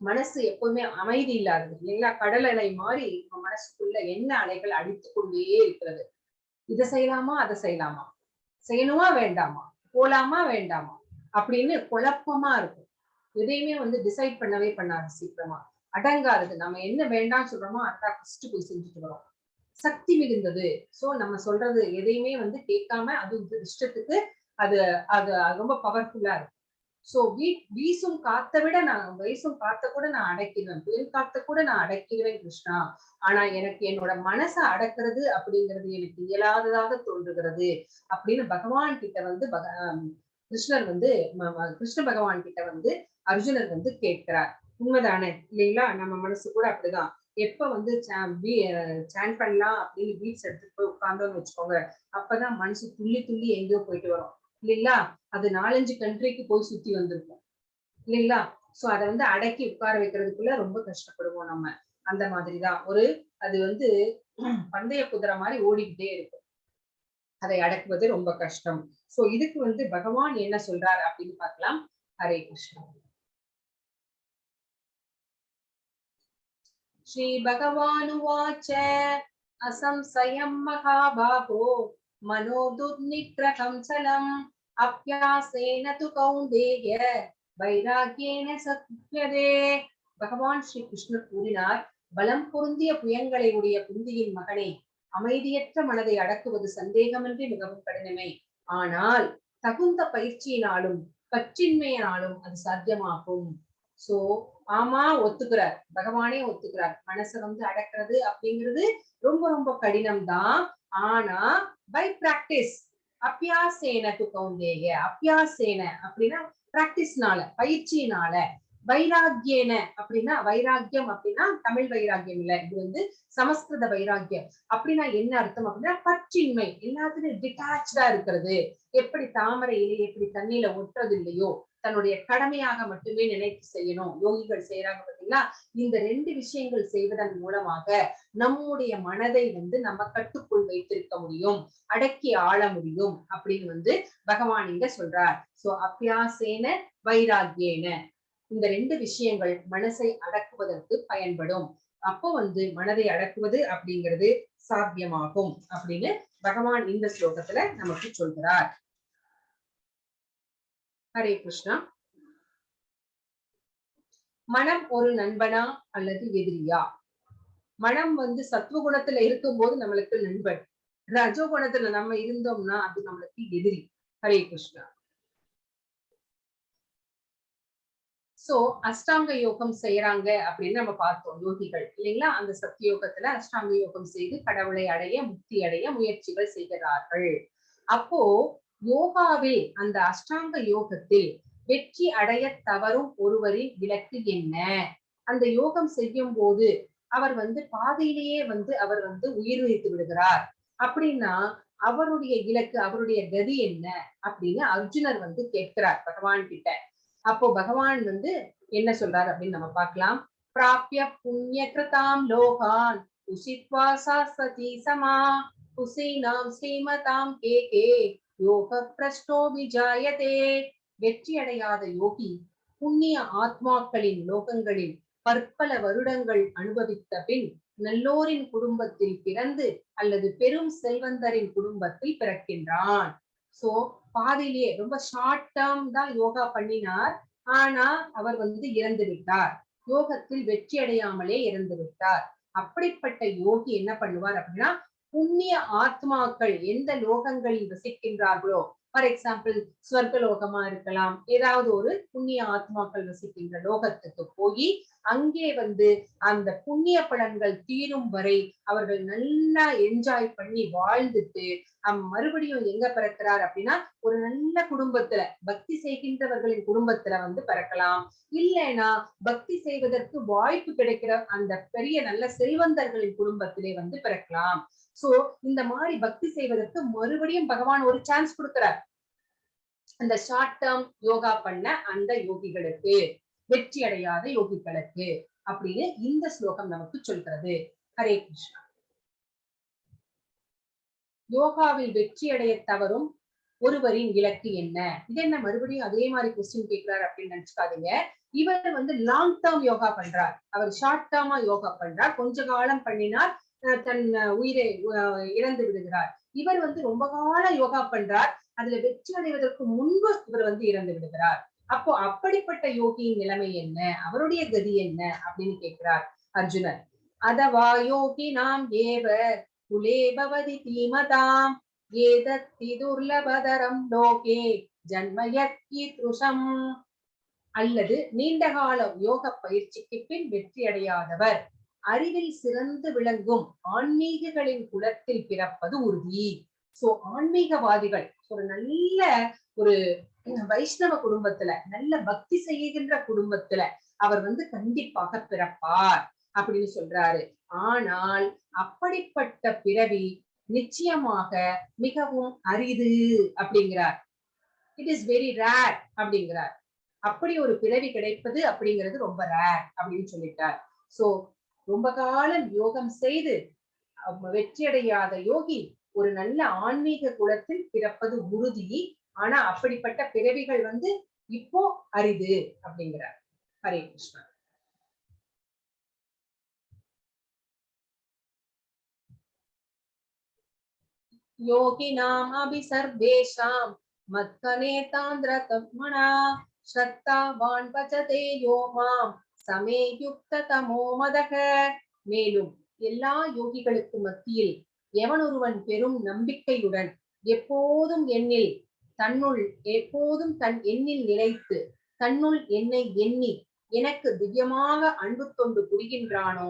மனசு எப்பவுமே அமைதி இல்லாதது இல்லைங்களா? கடல் அலை மாதிரி மனசுக்குள்ள என்ன அலைகள் அடித்துக் கொண்டே இருக்கிறது. இதை செய்யலாமா, அதை செய்யலாமா, செய்யணுமா வேண்டாமா, போலாமா வேண்டாமா அப்படின்னு குழப்பமா இருக்கும். எதையுமே வந்து டிசைட் பண்ணவே பண்ணாது, சீக்கிரமா அடங்காதது. நம்ம என்ன வேண்டாம்னு சொல்றோமோ அதான் ஃபர்ஸ்ட் போய் செஞ்சுட்டு வரோம். சக்தி மிகுந்தது. சோ நம்ம சொல்றது எதையுமே வந்து கேட்காம அது இஷ்டத்துக்கு அது அது ரொம்ப பவர்ஃபுல்லா இருக்கும். சோ வீசும் காத்தை விட வீசும் காத்த கூட நான் அடக்கிடுவேன், புயல் காத்த கூட நான் அடக்கிடுவேன் கிருஷ்ணா. ஆனா எனக்கு என்னோட மனசை அடக்குறது அப்படிங்கிறது எனக்கு இயலாததாக தோன்றுகிறது அப்படின்னு பகவான் கிட்ட வந்து கிருஷ்ணர் வந்து கிருஷ்ண பகவான் கிட்ட வந்து அர்ஜுனர் வந்து கேட்கிறார். உண்மைதானே இல்லைங்களா? நம்ம மனசு கூட அப்படிதான். எப்ப வந்து சாண்ட் பண்ணலாம் அப்படின்னு பீட்ஸ் எடுத்துட்டு போய் உட்கார்ந்தோம்னு வச்சுக்கோங்க, அப்பதான் மனசு துள்ளி துள்ளி எங்கேயோ போயிட்டு வரும் இல்லைங்களா? அது 4-5 கண்ட்ரிக்கு போய் சுத்தி வந்திருக்கும் இல்லைங்களா? சோ அதை வந்து அடக்கி உட்கார வைக்கிறதுக்குள்ள ரொம்ப கஷ்டப்படுவோம் நம்ம. அந்த மாதிரிதான் அது வந்து பந்தய குதிரை மாதிரி ஓடிக்கிட்டே இருக்கும். அதை அடக்குவது ரொம்ப கஷ்டம். சோ இதுக்கு வந்து பகவான் என்ன சொல்றார் அப்படின்னு பார்க்கலாம். ஹரே கிருஷ்ணா. ஸ்ரீ பகவானுவாச்ச அசம்சயம் மகாபாகோ மனோதுர்நிக்ரகம் சலம் அப்யாசேன து கௌந்தேய வைராக்கியேன சத்யதே. பகவான் ஸ்ரீ கிருஷ்ணர் கூறினார், பலம் பொருந்திய புயங்களை உடைய குந்தியின் மகனே, அமைதியற்ற மனதை அடக்குவது சந்தேகமின்றி மிகவும் கடினமே. ஆனால் தகுந்த பயிற்சியினாலும் பற்றின்மையினாலும் அது சாத்தியமாகும். சோ ஆமா, ஒத்துக்கிறார், பகவானே ஒத்துக்கிறார். மனசை வந்து அடக்கிறது அப்படிங்கிறது ரொம்ப ரொம்ப கடினம் தான். ஆனா பை பிராக்டிஸ், அபியாசேன து கௌந்தேய. அபியாசேன அப்படின்னா பிராக்டிஸ்னால, பயிற்சியினால. வைராக்கியேன அப்படின்னா, வைராக்கியம் அப்படின்னா தமிழ் வைராக்கியம் இல்ல, இது வந்து சமஸ்கிருத வைராக்கியம். அப்படின்னா என்ன அர்த்தம் அப்படின்னா பற்றின்மை, எல்லாத்துலயும் டிட்டாச்சா இருக்கிறது. எப்படி தாமரை இலை எப்படி தண்ணியில ஒட்டுறது இல்லையோ, தன்னுடைய கடமையாக மட்டுமே நினைத்து செய்யணும். யோகிகள் செய்யறாங்க பாத்தீங்களா? இந்த 2 விஷயங்கள் செய்வதன் மூலமாக நம்முடைய மனதை வந்து நம்ம கட்டுக்குள் வைத்திருக்க முடியும், அடக்கி ஆள முடியும் அப்படின்னு வந்து பகவான் இங்க சொல்றார். சோ அபியாசேன வைராக்கியேன, இந்த 2 விஷயங்கள் மனசை அடக்குவதற்கு பயன்படும். அப்போ வந்து மனதை அடக்குவது அப்படிங்கிறது சாத்தியமாகும் அப்படின்னு பகவான் இந்த ஸ்லோகத்துல நமக்கு சொல்கிறார். ஹரே கிருஷ்ணா. மனம் ஒரு நண்பனா அல்லது எதிரியா? மனம் வந்து சத்துவகுணத்துல இருக்கும் போது நம்மளுக்கு நண்பன், ரஜோகுணத்துல நம்ம இருந்தோம்னா அது நம்மளுக்கு எதிரி. ஹரே கிருஷ்ணா. சோ அஷ்டாங்க யோகம் செய்யறாங்க அப்படின்னு நம்ம பார்த்தோம் யோகிகள் இல்லைங்களா? அந்த சத்தியோகத்துல அஷ்டாங்க யோகம் செய்து கடவுளை அடைய, முக்தி அடைய முயற்சிகள் செய்கிறார்கள். அப்போ யோகாவில், அந்த அஷ்டாங்க யோகத்தில் வெற்றி அடைய தவறும் ஒருவரின் இலக்கு என்ன? அந்த யோகம் செய்யும் போது அவர் வந்து பாதையிலேயே வந்து அவர் வந்து உயிர் நீத்து விடுகிறார் அப்படின்னா அவருடைய இலக்கு, அவருடைய கதி என்ன அப்படின்னு அர்ஜுனர் வந்து கேட்கிறார் பகவான் கிட்ட. அப்போ பகவான் வந்து என்ன சொல்றாரு அப்படின்னு நம்ம பார்க்கலாம். பிராப்ய புண்ணிய கிருதாம் லோகான் उषित्वा सास्वती समा उसीनां श्रीमतां के योग பிரஷ்டோ விஜாயதே. வெற்றி அடையாத யோகி புண்ணிய ஆத்மாக்களின் லோகங்களில் பற்பல வருடங்கள் அனுபவித்த பின் நல்லோரின் குடும்பத்தில் பிறந்து அல்லது பெரும் செல்வந்தரின் குடும்பத்தில் பிறக்கின்றான். சோ பாதியிலேயே ரொம்ப ஷார்ட் டேர்ம் தான் யோகா பண்ணினார். ஆனா அவர் இறந்து விட்டார். யோகத்தில் வெற்றி அடையாமலே இறந்து விட்டார். அப்படிப்பட்ட யோகி என்ன பண்ணுவார் அப்படின்னா, புண்ணிய ஆத்மாக்கள் எந்த லோகங்களில் வசிக்கின்றார்களோ, ஃபார் எக்ஸாம்பிள் ஸ்வர்க லோகமா இருக்கலாம், ஏதாவது ஒரு புண்ணிய ஆத்மாக்கள் வசிக்கின்ற லோகத்துக்கு போய் அங்கே அந்த புண்ணிய பலன்கள் தீரும் வரை அவர்கள் நல்லா என்ஜாய் பண்ணி வாழ்ந்துட்டு மறுபடியும் எங்க பிறக்கிறார் அப்படின்னா, ஒரு நல்ல குடும்பத்துல பக்தி செய்கின்றவர்களின் குடும்பத்துல பிறக்கலாம். இல்லைன்னா பக்தி செய்வதற்கு வாய்ப்பு கிடைக்கிற அந்த பெரிய நல்ல செல்வந்தர்களின் குடும்பத்திலே பிறக்கலாம். சோ இந்த மாதிரி பக்தி செய்வதற்கு மறுபடியும் பகவான் ஒரு சான்ஸ் கொடுக்கிறார். அந்த ஷார்ட் டேர்ம் யோகா பண்ண அந்த யோகிகளுக்கு, வெற்றி அடையாத யோகிகளுக்கு அப்படின்னு இந்த ஸ்லோகம் நமக்கு சொல்கிறது. ஹரே கிருஷ்ணா. யோகாவில் வெற்றி அடைய தவறும் ஒருவரின் இலக்கு என்ன? இது என்ன மறுபடியும் அதே மாதிரி கொஸ்டின் கேட்கிறார் அப்படின்னு நினைச்சுக்காதீங்க. இவர் லாங் டேர்ம் யோகா பண்றார். அவர் ஷார்ட் டேர்மா யோகா பண்றார். கொஞ்ச காலம் பண்ணினார், தன் உயிரை இழந்து விடுகிறார். இவர் ரொம்ப காலம் யோகா பண்றார். அதுல வெற்றி அடைவதற்கு முன்பு இவர் இறந்து விடுகிறார். அப்போ அப்படிப்பட்ட யோகியின் நிலைமை என்ன, அவருடைய கதி என்ன அப்படின்னு கேட்கிறார் அர்ஜுனர். அதவா யோகி நாம் ஏவ குலே பவதி தீமதாம் ஏதத்தி துர்லபதரம் லோகே ஜன்மயத்ருஷம். அல்லது நீண்ட கால யோக பயிற்சிக்கு பின் வெற்றி அடையாதவர் அறிவில் சிறந்து விளங்கும் ஆன்மீகங்களின் குலத்தில் பிறப்பது உறுதி. சோ ஆன்மீகவாதிகள் ஒரு நல்ல ஒரு வைஷ்ணவ குடும்பத்துல, நல்ல பக்தி செய்கின்ற குடும்பத்துல அவர் கண்டிப்பாக பிறப்பார் அப்படின்னு சொல்றாரு. ஆனால் அப்படிப்பட்ட பிறவி நிச்சயமாக மிகவும் அரிது அப்படிங்கிறார். இட் இஸ் வெரி ரேர் அப்படிங்கிறார். அப்படி ஒரு பிறவி கிடைப்பது அப்படிங்கிறது ரொம்ப ரேர் அப்படின்னு சொல்லிட்டார். சோ ரொம்ப காலம் யோகம் செய்து வெற்றி அடையாத யோகி ஒரு நல்ல ஆன்மீக குலத்தில் பிறப்பது உறுதி. ஆனா அப்படிப்பட்ட பிறவிகள் இப்போ அரிது அப்படிங்கிறார். ஹரே கிருஷ்ணா. யோகினாம் அபி சர்வேஷாம் மத்கநேதாந்திரதமனா ஸ்ரத்தாவான் பஜதே யோமாம் சமே யுக்த தமோ மதக. மேலும் எல்லா யோகிகளுக்கு மத்தியில் எவன் ஒருவன் பெரும் நம்பிக்கையுடன் எப்போதும் தன் எண்ணில் நிலைத்து தன்னுள் என்னை எண்ணி எனக்கு திவ்யமாக அன்பு தொண்டு புரிகின்றானோ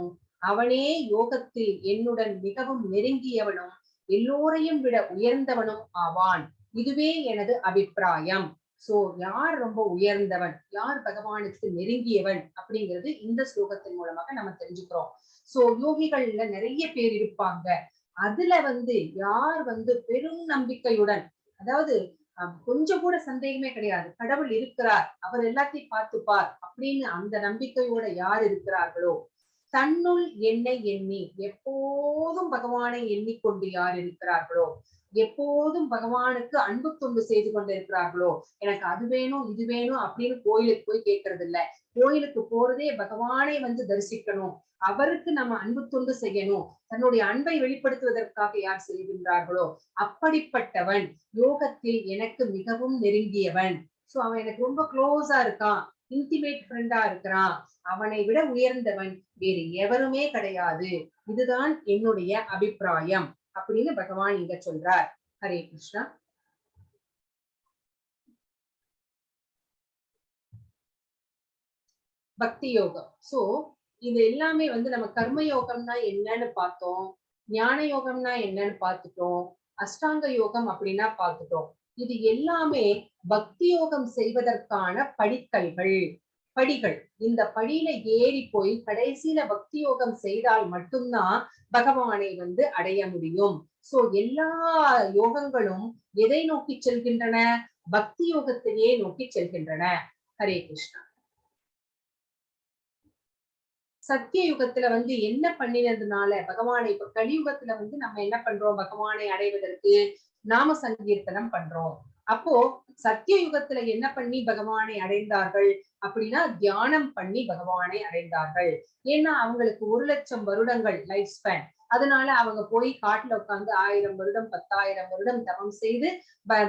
அவனே யோகத்தில் என்னுடன் மிகவும் நெருங்கியவனும் எல்லோரையும் விட உயர்ந்தவனும் ஆவான். இதுவே எனது அபிப்பிராயம். சோ யார் ரொம்ப உயர்ந்தவன், யார் பகவானுக்கு நெருங்கியவன் அப்படிங்கிறது இந்த ஸ்லோகத்தின் மூலமாக நம்ம தெரிஞ்சுக்கிறோம். சோ யோகிகள்ல நிறைய பேர் இருப்பாங்க. அதுல யார் பெரும் நம்பிக்கையுடன், அதாவது கொஞ்சம் கூட சந்தேகமே கிடையாது, கடவுள் இருக்கிறார், அவர் எல்லாத்தையும் பார்த்துப்பார் அப்படின்னு அந்த நம்பிக்கையோட யார் இருக்கிறார்களோ, தன்னுள் என்னை எண்ணி எப்போதும் பகவானை எண்ணிக்கொண்டு யார் இருக்கிறார்களோ, எப்போதும் பகவானுக்கு அன்பு தொண்டு செய்து கொண்டிருக்கிறார்களோ, எனக்கு அது வேணும் இது வேணும் அப்படின்னு கோயிலுக்கு போய் கேட்கறது இல்ல, கோயிலுக்கு போறதே பகவானை தரிசிக்கணும், அவருக்கு நம்ம அன்பு தொண்டு செய்யணும், தன்னுடைய அன்பை வெளிப்படுத்துவதற்காக யார் செய்கின்றார்களோ அப்படிப்பட்டவன் யோகத்தில் எனக்கு மிகவும் நெருங்கியவன். சோ அவன் எனக்கு ரொம்ப க்ளோஸா இருக்கான், இன்டிமேட் ஃப்ரெண்டா இருக்கிறான், அவனை விட உயர்ந்தவன் வேறு எவருமே கிடையாது. இதுதான் என்னுடைய அபிப்பிராயம் அப்படின்னு பகவான் இங்க சொல்றார். ஹரே கிருஷ்ணா. பக்தி யோகம். சோ இது எல்லாமே நம்ம கர்ம யோகம்னா என்னன்னு பார்த்தோம், ஞான யோகம்னா என்னன்னு பார்த்துட்டோம், அஷ்டாங்க யோகம் அப்படின்னா பார்த்துட்டோம். இது எல்லாமே பக்தி யோகம் செய்வதற்கான படிகள். இந்த படியில ஏறி போய் கடைசியில பக்தி யோகம் செய்தால் மட்டும்தான் பகவானை அடைய முடியும். சோ எல்லா யோகங்களும் எதை நோக்கி செல்கின்றன? பக்தி யோகத்தையே நோக்கி செல்கின்றன. ஹரே கிருஷ்ணா. சத்திய யுகத்துல வந்து என்ன பண்ணினதுனால பகவானை, இப்ப கலியுகத்துல வந்து நம்ம என்ன பண்றோம், பகவானை அடைவதற்கு நாம சங்கீர்த்தனம் பண்றோம். அப்போ சத்திய யுகத்துல என்ன பண்ணி பகவானை அடைந்தார்கள் அப்படின்னா, தியானம் பண்ணி பகவானை அடைந்தார்கள். ஏன்னா அவங்களுக்கு 1,00,000 வருடங்கள் லைஃப் ஸ்பேன். அதனால அவங்க போய் காட்டுல உட்கார்ந்து 1000 வருடம் 10,000 வருடம் தவம் செய்து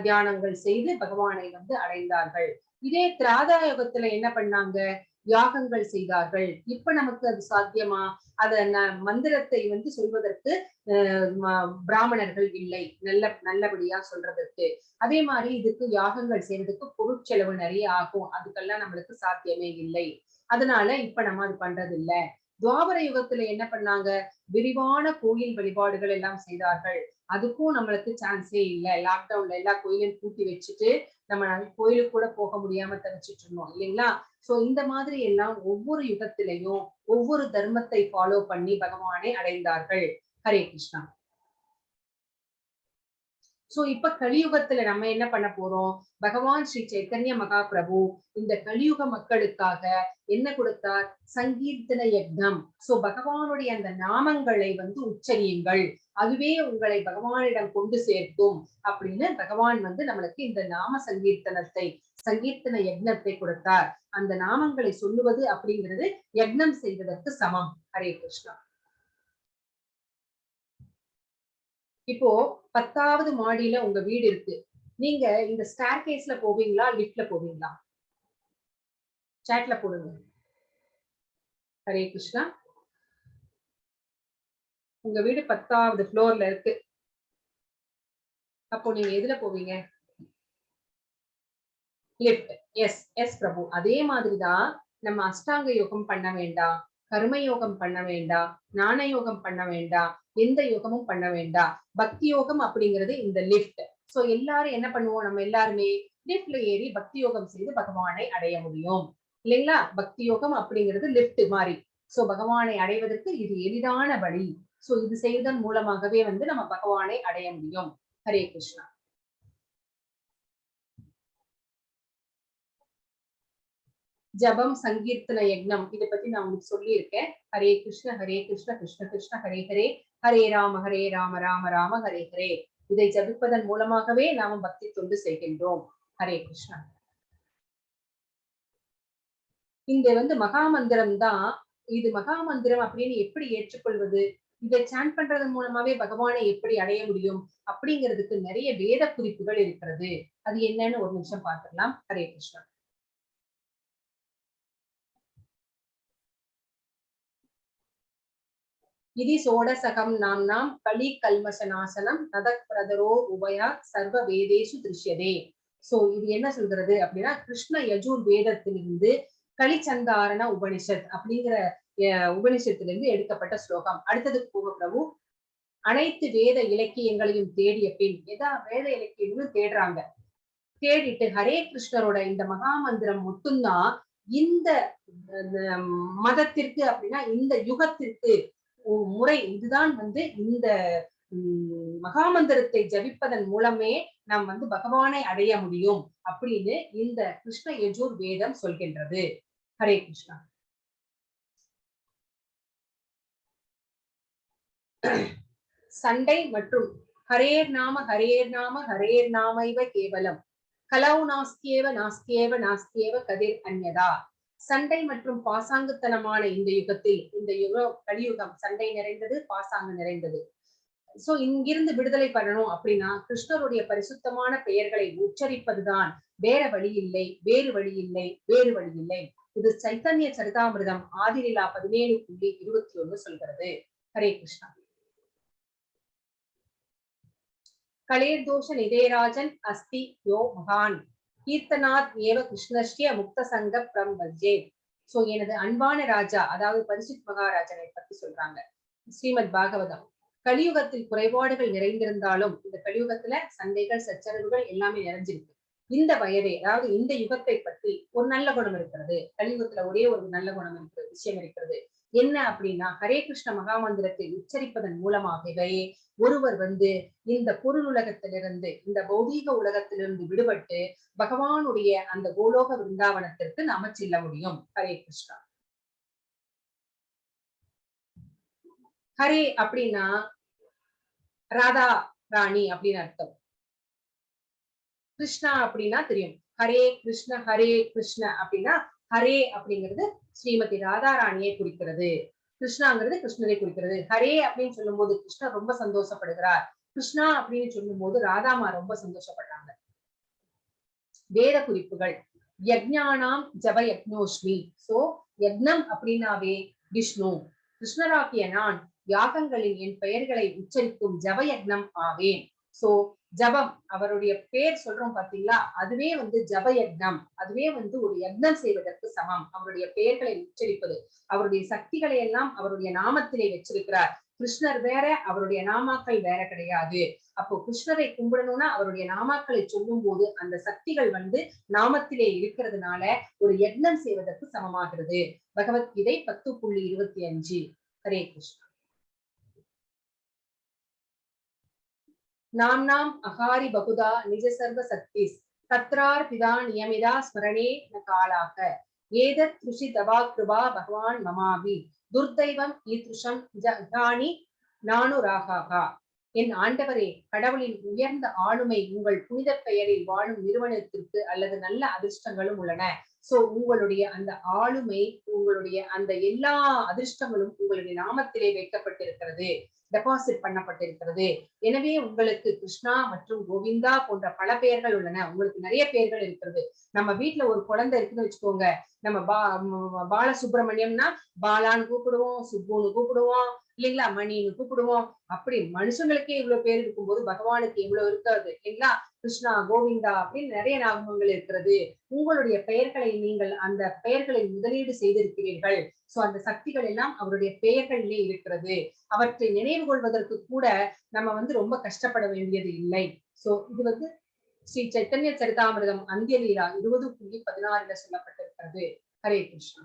தியானங்கள் செய்து பகவானை வந்து அடைந்தார்கள். இதே திராதா யுகத்துல என்ன பண்ணாங்க, யாகங்கள் செய்தார்கள். இப்ப நமக்கு அது சாத்தியமா? அத மந்திரத்தை வந்து சொல்வதற்கு பிராமணர்கள் இல்லை, நல்லபடியா சொல்றதற்கு. அதே மாதிரி இதுக்கு யாகங்கள் செய்யறதுக்கு பொருட்செலவு நிறைய ஆகும், அதுக்கெல்லாம் நம்மளுக்கு சாத்தியமே இல்லை. அதனால இப்ப நம்ம அது பண்றது இல்ல. துவாபர யுகத்துல என்ன பண்ணாங்க, விரிவான கோயில் வழிபாடுகள் எல்லாம் செய்தார்கள். அதுக்கும் நம்மளுக்கு சான்ஸே இல்லை. லாக்டவுன்ல எல்லா கோயிலையும் பூட்டி வச்சுட்டு நம்ம கோயிலுக்கு கூட போக முடியாம தவிச்சிட்டு இருந்தோம் இல்லைங்களா? சோ இந்த மாதிரி எல்லாம் ஒவ்வொரு யுகத்திலையும் ஒவ்வொரு தர்மத்தை ஃபாலோ பண்ணி பகவானை அடைந்தார்கள். ஹரே கிருஷ்ணா. சோ இப்ப கலியுகத்துல நம்ம என்ன பண்ண போறோம், பகவான் ஸ்ரீ சைத்தன்ய மகாபிரபு இந்த கலியுக மக்களுக்காக என்ன கொடுத்தார், சங்கீர்த்தன யக்னம். சோ பகவானுடைய அந்த நாமங்களை வந்து உச்சரியுங்கள், அதுவே உங்களை பகவானிடம் கொண்டு சேர்க்கும் அப்படின்னு பகவான் வந்து நம்மளுக்கு இந்த நாம சங்கீர்த்தனத்தை, சங்கீர்த்தன யக்னத்தை கொடுத்தார். அந்த நாமங்களை சொல்லுவது அப்படிங்கிறது யக்னம் செய்வதற்கு சமம். ஹரே கிருஷ்ணா. இப்போ 10வது மாடியில உங்க வீடு இருக்கு. நீங்க இந்த ஸ்டேர் கேஸ்ல போவீங்களா, லிஃப்ட்ல போவீங்களா? சாட்ல போடுங்க. ஹரே கிருஷ்ணா. உங்க வீடு 10வது ஃப்ளோர்ல இருக்கு. அப்போ நீங்க எதுல போவீங்க? லிஃப்ட். எஸ் எஸ் பிரபு. அதே மாதிரிதான் நம்ம அஷ்டாங்க யோகம் பண்ண வேண்டாம், கர்ம யோகம் பண்ண வேண்டாம், ஞான யோகம் பண்ண வேண்டாம், எந்த யோகமும் பண்ண வேண்டாம். பக்தி யோகம் அப்படிங்கிறது இந்த லிஃப்ட். சோ எல்லாரும் என்ன பண்ணுவோம், நம்ம எல்லாருமே லிஃப்ட்ல ஏறி பக்தி யோகம் செய்து பகவானை அடைய முடியும் இல்லைங்களா? பக்தி யோகம் அப்படிங்கிறது லிஃப்ட் மாதிரி. சோ பகவானை அடைவதற்கு இது எளிதான வழி. சோ இது செய்வதன் மூலமாகவே வந்து நம்ம பகவானை அடைய முடியும். ஹரே கிருஷ்ணா. ஜபம் சங்கீர்த்தன யக்னம் இதை பத்தி நான் உங்களுக்கு சொல்லியிருக்கேன். ஹரே கிருஷ்ண கிருஷ்ண கிருஷ்ண ஹரே ஹரே, ஹரே ராம ராம ராம ஹரே ஹரே. இதை ஜபிப்பதன் மூலமாகவே நாம பக்தி தொண்டு செய்கின்றோம். ஹரே கிருஷ்ணா. இந்த வந்து மகாமந்திரம் தான். இது மகாமந்திரம் அப்படின்னு எப்படி ஏற்றுக்கொள்வது, இதை சாண்ட் பண்றதன் மூலமாவே பகவானை எப்படி அடைய முடியும் அப்படிங்கிறதுக்கு நிறைய வேத குறிப்புகள் இருக்கிறது. அது என்னன்னு ஒரு நிமிஷம் பார்த்துடலாம். ஹரே கிருஷ்ணா. इति षोडशकं नाम्नां कलिकल्मषनाशனம் நதக்பிரதரோ உபயா சர்வ வேதேஷு திருஷ்யதே. சோ இது என்ன சொல்கிறது அப்படின்னா, கிருஷ்ண யஜூர் வேதத்திலிருந்து கலிச்சந்தாரண உபனிஷத் அப்படிங்கிற உபனிஷத்திலிருந்து எடுக்கப்பட்ட ஸ்லோகம். அடுத்தது போக பிரபு. அனைத்து வேத இலக்கியங்களையும் தேடிய பின், எதா வேத இலக்கியங்களும் தேடுறாங்க. தேடிட்டு ஹரே கிருஷ்ணரோட இந்த மகாமந்திரம் மட்டும்தான் இந்த மதத்திற்கு அப்படின்னா இந்த யுகத்திற்கு முறை. இதுதான் வந்து இந்த மகாமந்திரத்தை ஜபிப்பதன் மூலமே நாம் வந்து பகவானை அடைய முடியும் அப்படின்னு இந்த கிருஷ்ண யஜூர் வேதம் சொல்கின்றது. ஹரே கிருஷ்ணா. சண்டை மற்றும் ஹரேர் நாம ஹரேர் நாம ஹரேர் நாமைவ கேவலம் கலவு நாஸ்தியேவ நாஸ்தியேவ நாஸ்தியேவ கதிர் அந்யதா. சண்டை மற்றும் பாசாங்குத்தனமான இந்த யுகத்தில், இந்த யுகம் கலியுகம் சண்டை நிறைந்தது, பாசாங்கு நிறைந்தது. சோ இங்கிருந்து விடுதலை பண்ணணும் அப்படின்னா கிருஷ்ணருடைய பரிசுத்தமான பெயர்களை உச்சரிப்பதுதான். வேற வழி இல்லை, வேறு வழி இல்லை, வேறு வழி இல்லை. இது சைத்தன்ய சரிதாமிர்தம் ஆதிலீலா 17.21 சொல்கிறது. ஹரே கிருஷ்ணா. கலேர்தோஷ நிதேராஜன் அஸ்தி யோ மகான் கீர்த்தனாத் ஏவ கிருஷ்ணஸ்ய முக்த சங்க பிரம்பஜே. சோ எனது அன்பான ராஜா, அதாவது பரிசுத் மகாராஜனை பத்தி சொல்றாங்க. ஸ்ரீமத் பாகவதம். கலியுகத்தில் குறைபாடுகள் நிறைந்திருந்தாலும் இந்த கலியுகத்துல சண்டைகள் சச்சரவுகள் எல்லாமே நிறைஞ்சிருக்கு. இந்த வயதை, அதாவது இந்த யுகத்தை பற்றி ஒரு நல்ல குணம் இருக்கிறது. கலியுகத்துல ஒரே ஒரு நல்ல குணம் இருக்கிறது, விஷயம் இருக்கிறது. என்ன அப்படின்னா, ஹரே கிருஷ்ண மகாமந்திரத்தை உச்சரிப்பதன் மூலமாகவே ஒருவர் வந்து இந்த பொருள் உலகத்திலிருந்து, இந்த பௌதீக உலகத்திலிருந்து விடுபட்டு பகவானுடைய அந்த கோலோக விருந்தாவனத்திற்கு நாம செல்ல முடியும். ஹரே கிருஷ்ணா. ஹரே அப்படின்னா ராதா ராணி அப்படின்னு அர்த்தம். கிருஷ்ணா அப்படின்னா தெரியும், ஹரே கிருஷ்ண அப்படின்னா ஹரே அப்படிங்கிறது ஸ்ரீமதி ராதாராணியை குறிக்கிறது. கிருஷ்ணாங்கிறது கிருஷ்ணரை குறிக்கிறது. ஹரே அப்படின்னு சொல்லும் போது கிருஷ்ணர் ரொம்ப சந்தோஷப்படுகிறார். கிருஷ்ணா அப்படின்னு சொல்லும் போது ராதாமா ரொம்ப சந்தோஷப்படுறாங்க. வேத குறிப்புகள் யஜ்ஞானாம் ஜப யக்னோஸ்மி. சோ யக்னம் அப்படின்னாவே விஷ்ணு. கிருஷ்ணராகிய நான் யாகங்களில் என் பெயர்களை உச்சரிக்கும் ஜப யக்னம் ஆவேன். சோ ஜபம் அவருடைய பேர் சொல்றோம் பாத்தீங்களா, அதுவே வந்து ஜப யக்னம். அதுவே வந்து ஒரு யக்னம் செய்வதற்கு சமம். அவருடைய பெயர்களை உச்சரிப்பது, அவருடைய சக்திகளை எல்லாம் அவருடைய நாமத்திலே வச்சிருக்கிறார். கிருஷ்ணர் வேற, அவருடைய நாமாக்கள் வேற கிடையாது. அப்போ கிருஷ்ணரை கும்பிடணும்னா அவருடைய நாமாக்களை சொல்லும் போது அந்த சக்திகள் வந்து நாமத்திலே இருக்கிறதுனால ஒரு யக்னம் செய்வதற்கு சமமாகிறது. பகவத்கீதை 10.25. ஹரே கிருஷ்ணா. நாம்னாம் அகாரி பகுதா நிஜ சர்வ சக்திஸ் தத்ரார் பிதா நியமிதா ஸ்மரணே ந காலாக ஏதத் ருஷி தவா கிருபா பகவான் மமாவி துர்தைவம் ஈத்ருஷம் ஜானி நானுராகா. என் ஆண்டவரே, கடவுளின் உயர்ந்த ஆளுமை உங்கள் புனித பெயரில் வாழும் நிறுவனத்திற்கு அல்லது நல்ல அதிர்ஷ்டங்களும் உள்ளன. சோ உங்களுடைய அந்த ஆளுமை, உங்களுடைய அந்த எல்லா அதிர்ஷ்டங்களும் உங்களுடைய நாமத்திலே வைக்கப்பட்டிருக்கிறது, டெபாசிட் பண்ணப்பட்டிருக்கிறது. எனவே உங்களுக்கு கிருஷ்ணா மற்றும் கோவிந்தா போன்ற பல பெயர்கள் உள்ளன. உங்களுக்கு நிறைய பெயர்கள் இருக்கிறது. நம்ம வீட்டுல ஒரு குழந்தை இருக்குன்னு வச்சுக்கோங்க, நம்ம பாலசுப்ரமணியம்னா பாலான்னு கூப்பிடுவோம், சுப்புன்னு கூப்பிடுவோம் இல்லைங்களா, மணின்னு கூப்பிடுவோம். அப்படி மனுஷங்களுக்கே இவ்வளவு பேர் இருக்கும்போது பகவானுக்கு இவ்வளவு இருக்காது இல்லைங்களா. கிருஷ்ணா கோவிந்தா அப்படின்னு நிறைய நாமங்கள் இருக்கிறது. உங்களுடைய பெயர்களை நீங்கள் அந்த பெயர்களை முதலீடு செய்திருக்கிறீர்கள். சோ அந்த சக்திகள் எல்லாம் அவருடைய பெயர்களிலே இருக்கிறது. அவற்றை நினைவு கொள்வதற்கு கூட நம்ம வந்து ரொம்ப கஷ்டப்பட வேண்டியது இல்லை. சோ இது வந்து ஸ்ரீ சைத்தன்ய சரிதாமிர்தம் அந்தியலீலா 20.16 சொல்லப்பட்டிருக்கிறது. ஹரே கிருஷ்ணா.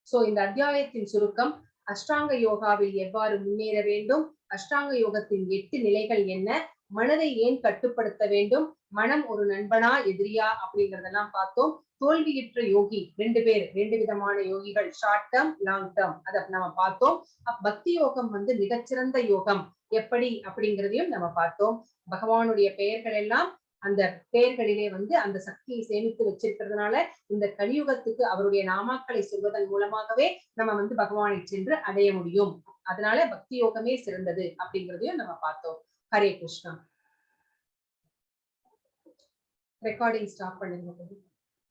சோ இந்த அத்தியாயத்தின் சுருக்கம், அஷ்டாங்க யோகாவில் எவ்வாறு முன்னேற வேண்டும், அஷ்டாங்க யோகத்தின் 8 நிலைகள் என்ன, மனதை ஏன் கட்டுப்படுத்த வேண்டும், மனம் ஒரு நண்பனா எதிரியா அப்படிங்கறதெல்லாம் பார்த்தோம். தோல்வியுற்ற யோகி 2 பேர், 2 விதமான யோகிகள், ஷார்ட் டேர்ம் லாங் டேர்ம், அதை நம்ம பார்த்தோம். பக்தி யோகம் வந்து மிகச்சிறந்த யோகம் எப்படி அப்படிங்கிறதையும் நம்ம பார்த்தோம். பகவானுடைய பெயர்கள் எல்லாம் அந்த பெயர்களிலே வந்து அந்த சக்தியை சேமித்து வச்சிருக்கிறதுனால இந்த கலியுகத்துக்கு அவருடைய நாமாக்களை சொல்வதன் மூலமாகவே நம்ம வந்து பகவானை சென்று அடைய முடியும். அதனால பக்தி யோகமே சிறந்தது அப்படிங்கிறதையும் நம்ம பார்த்தோம். ஹரே கிருஷ்ணா. ரெக்கார்டிங் ஸ்டாப் பண்ணுங்க.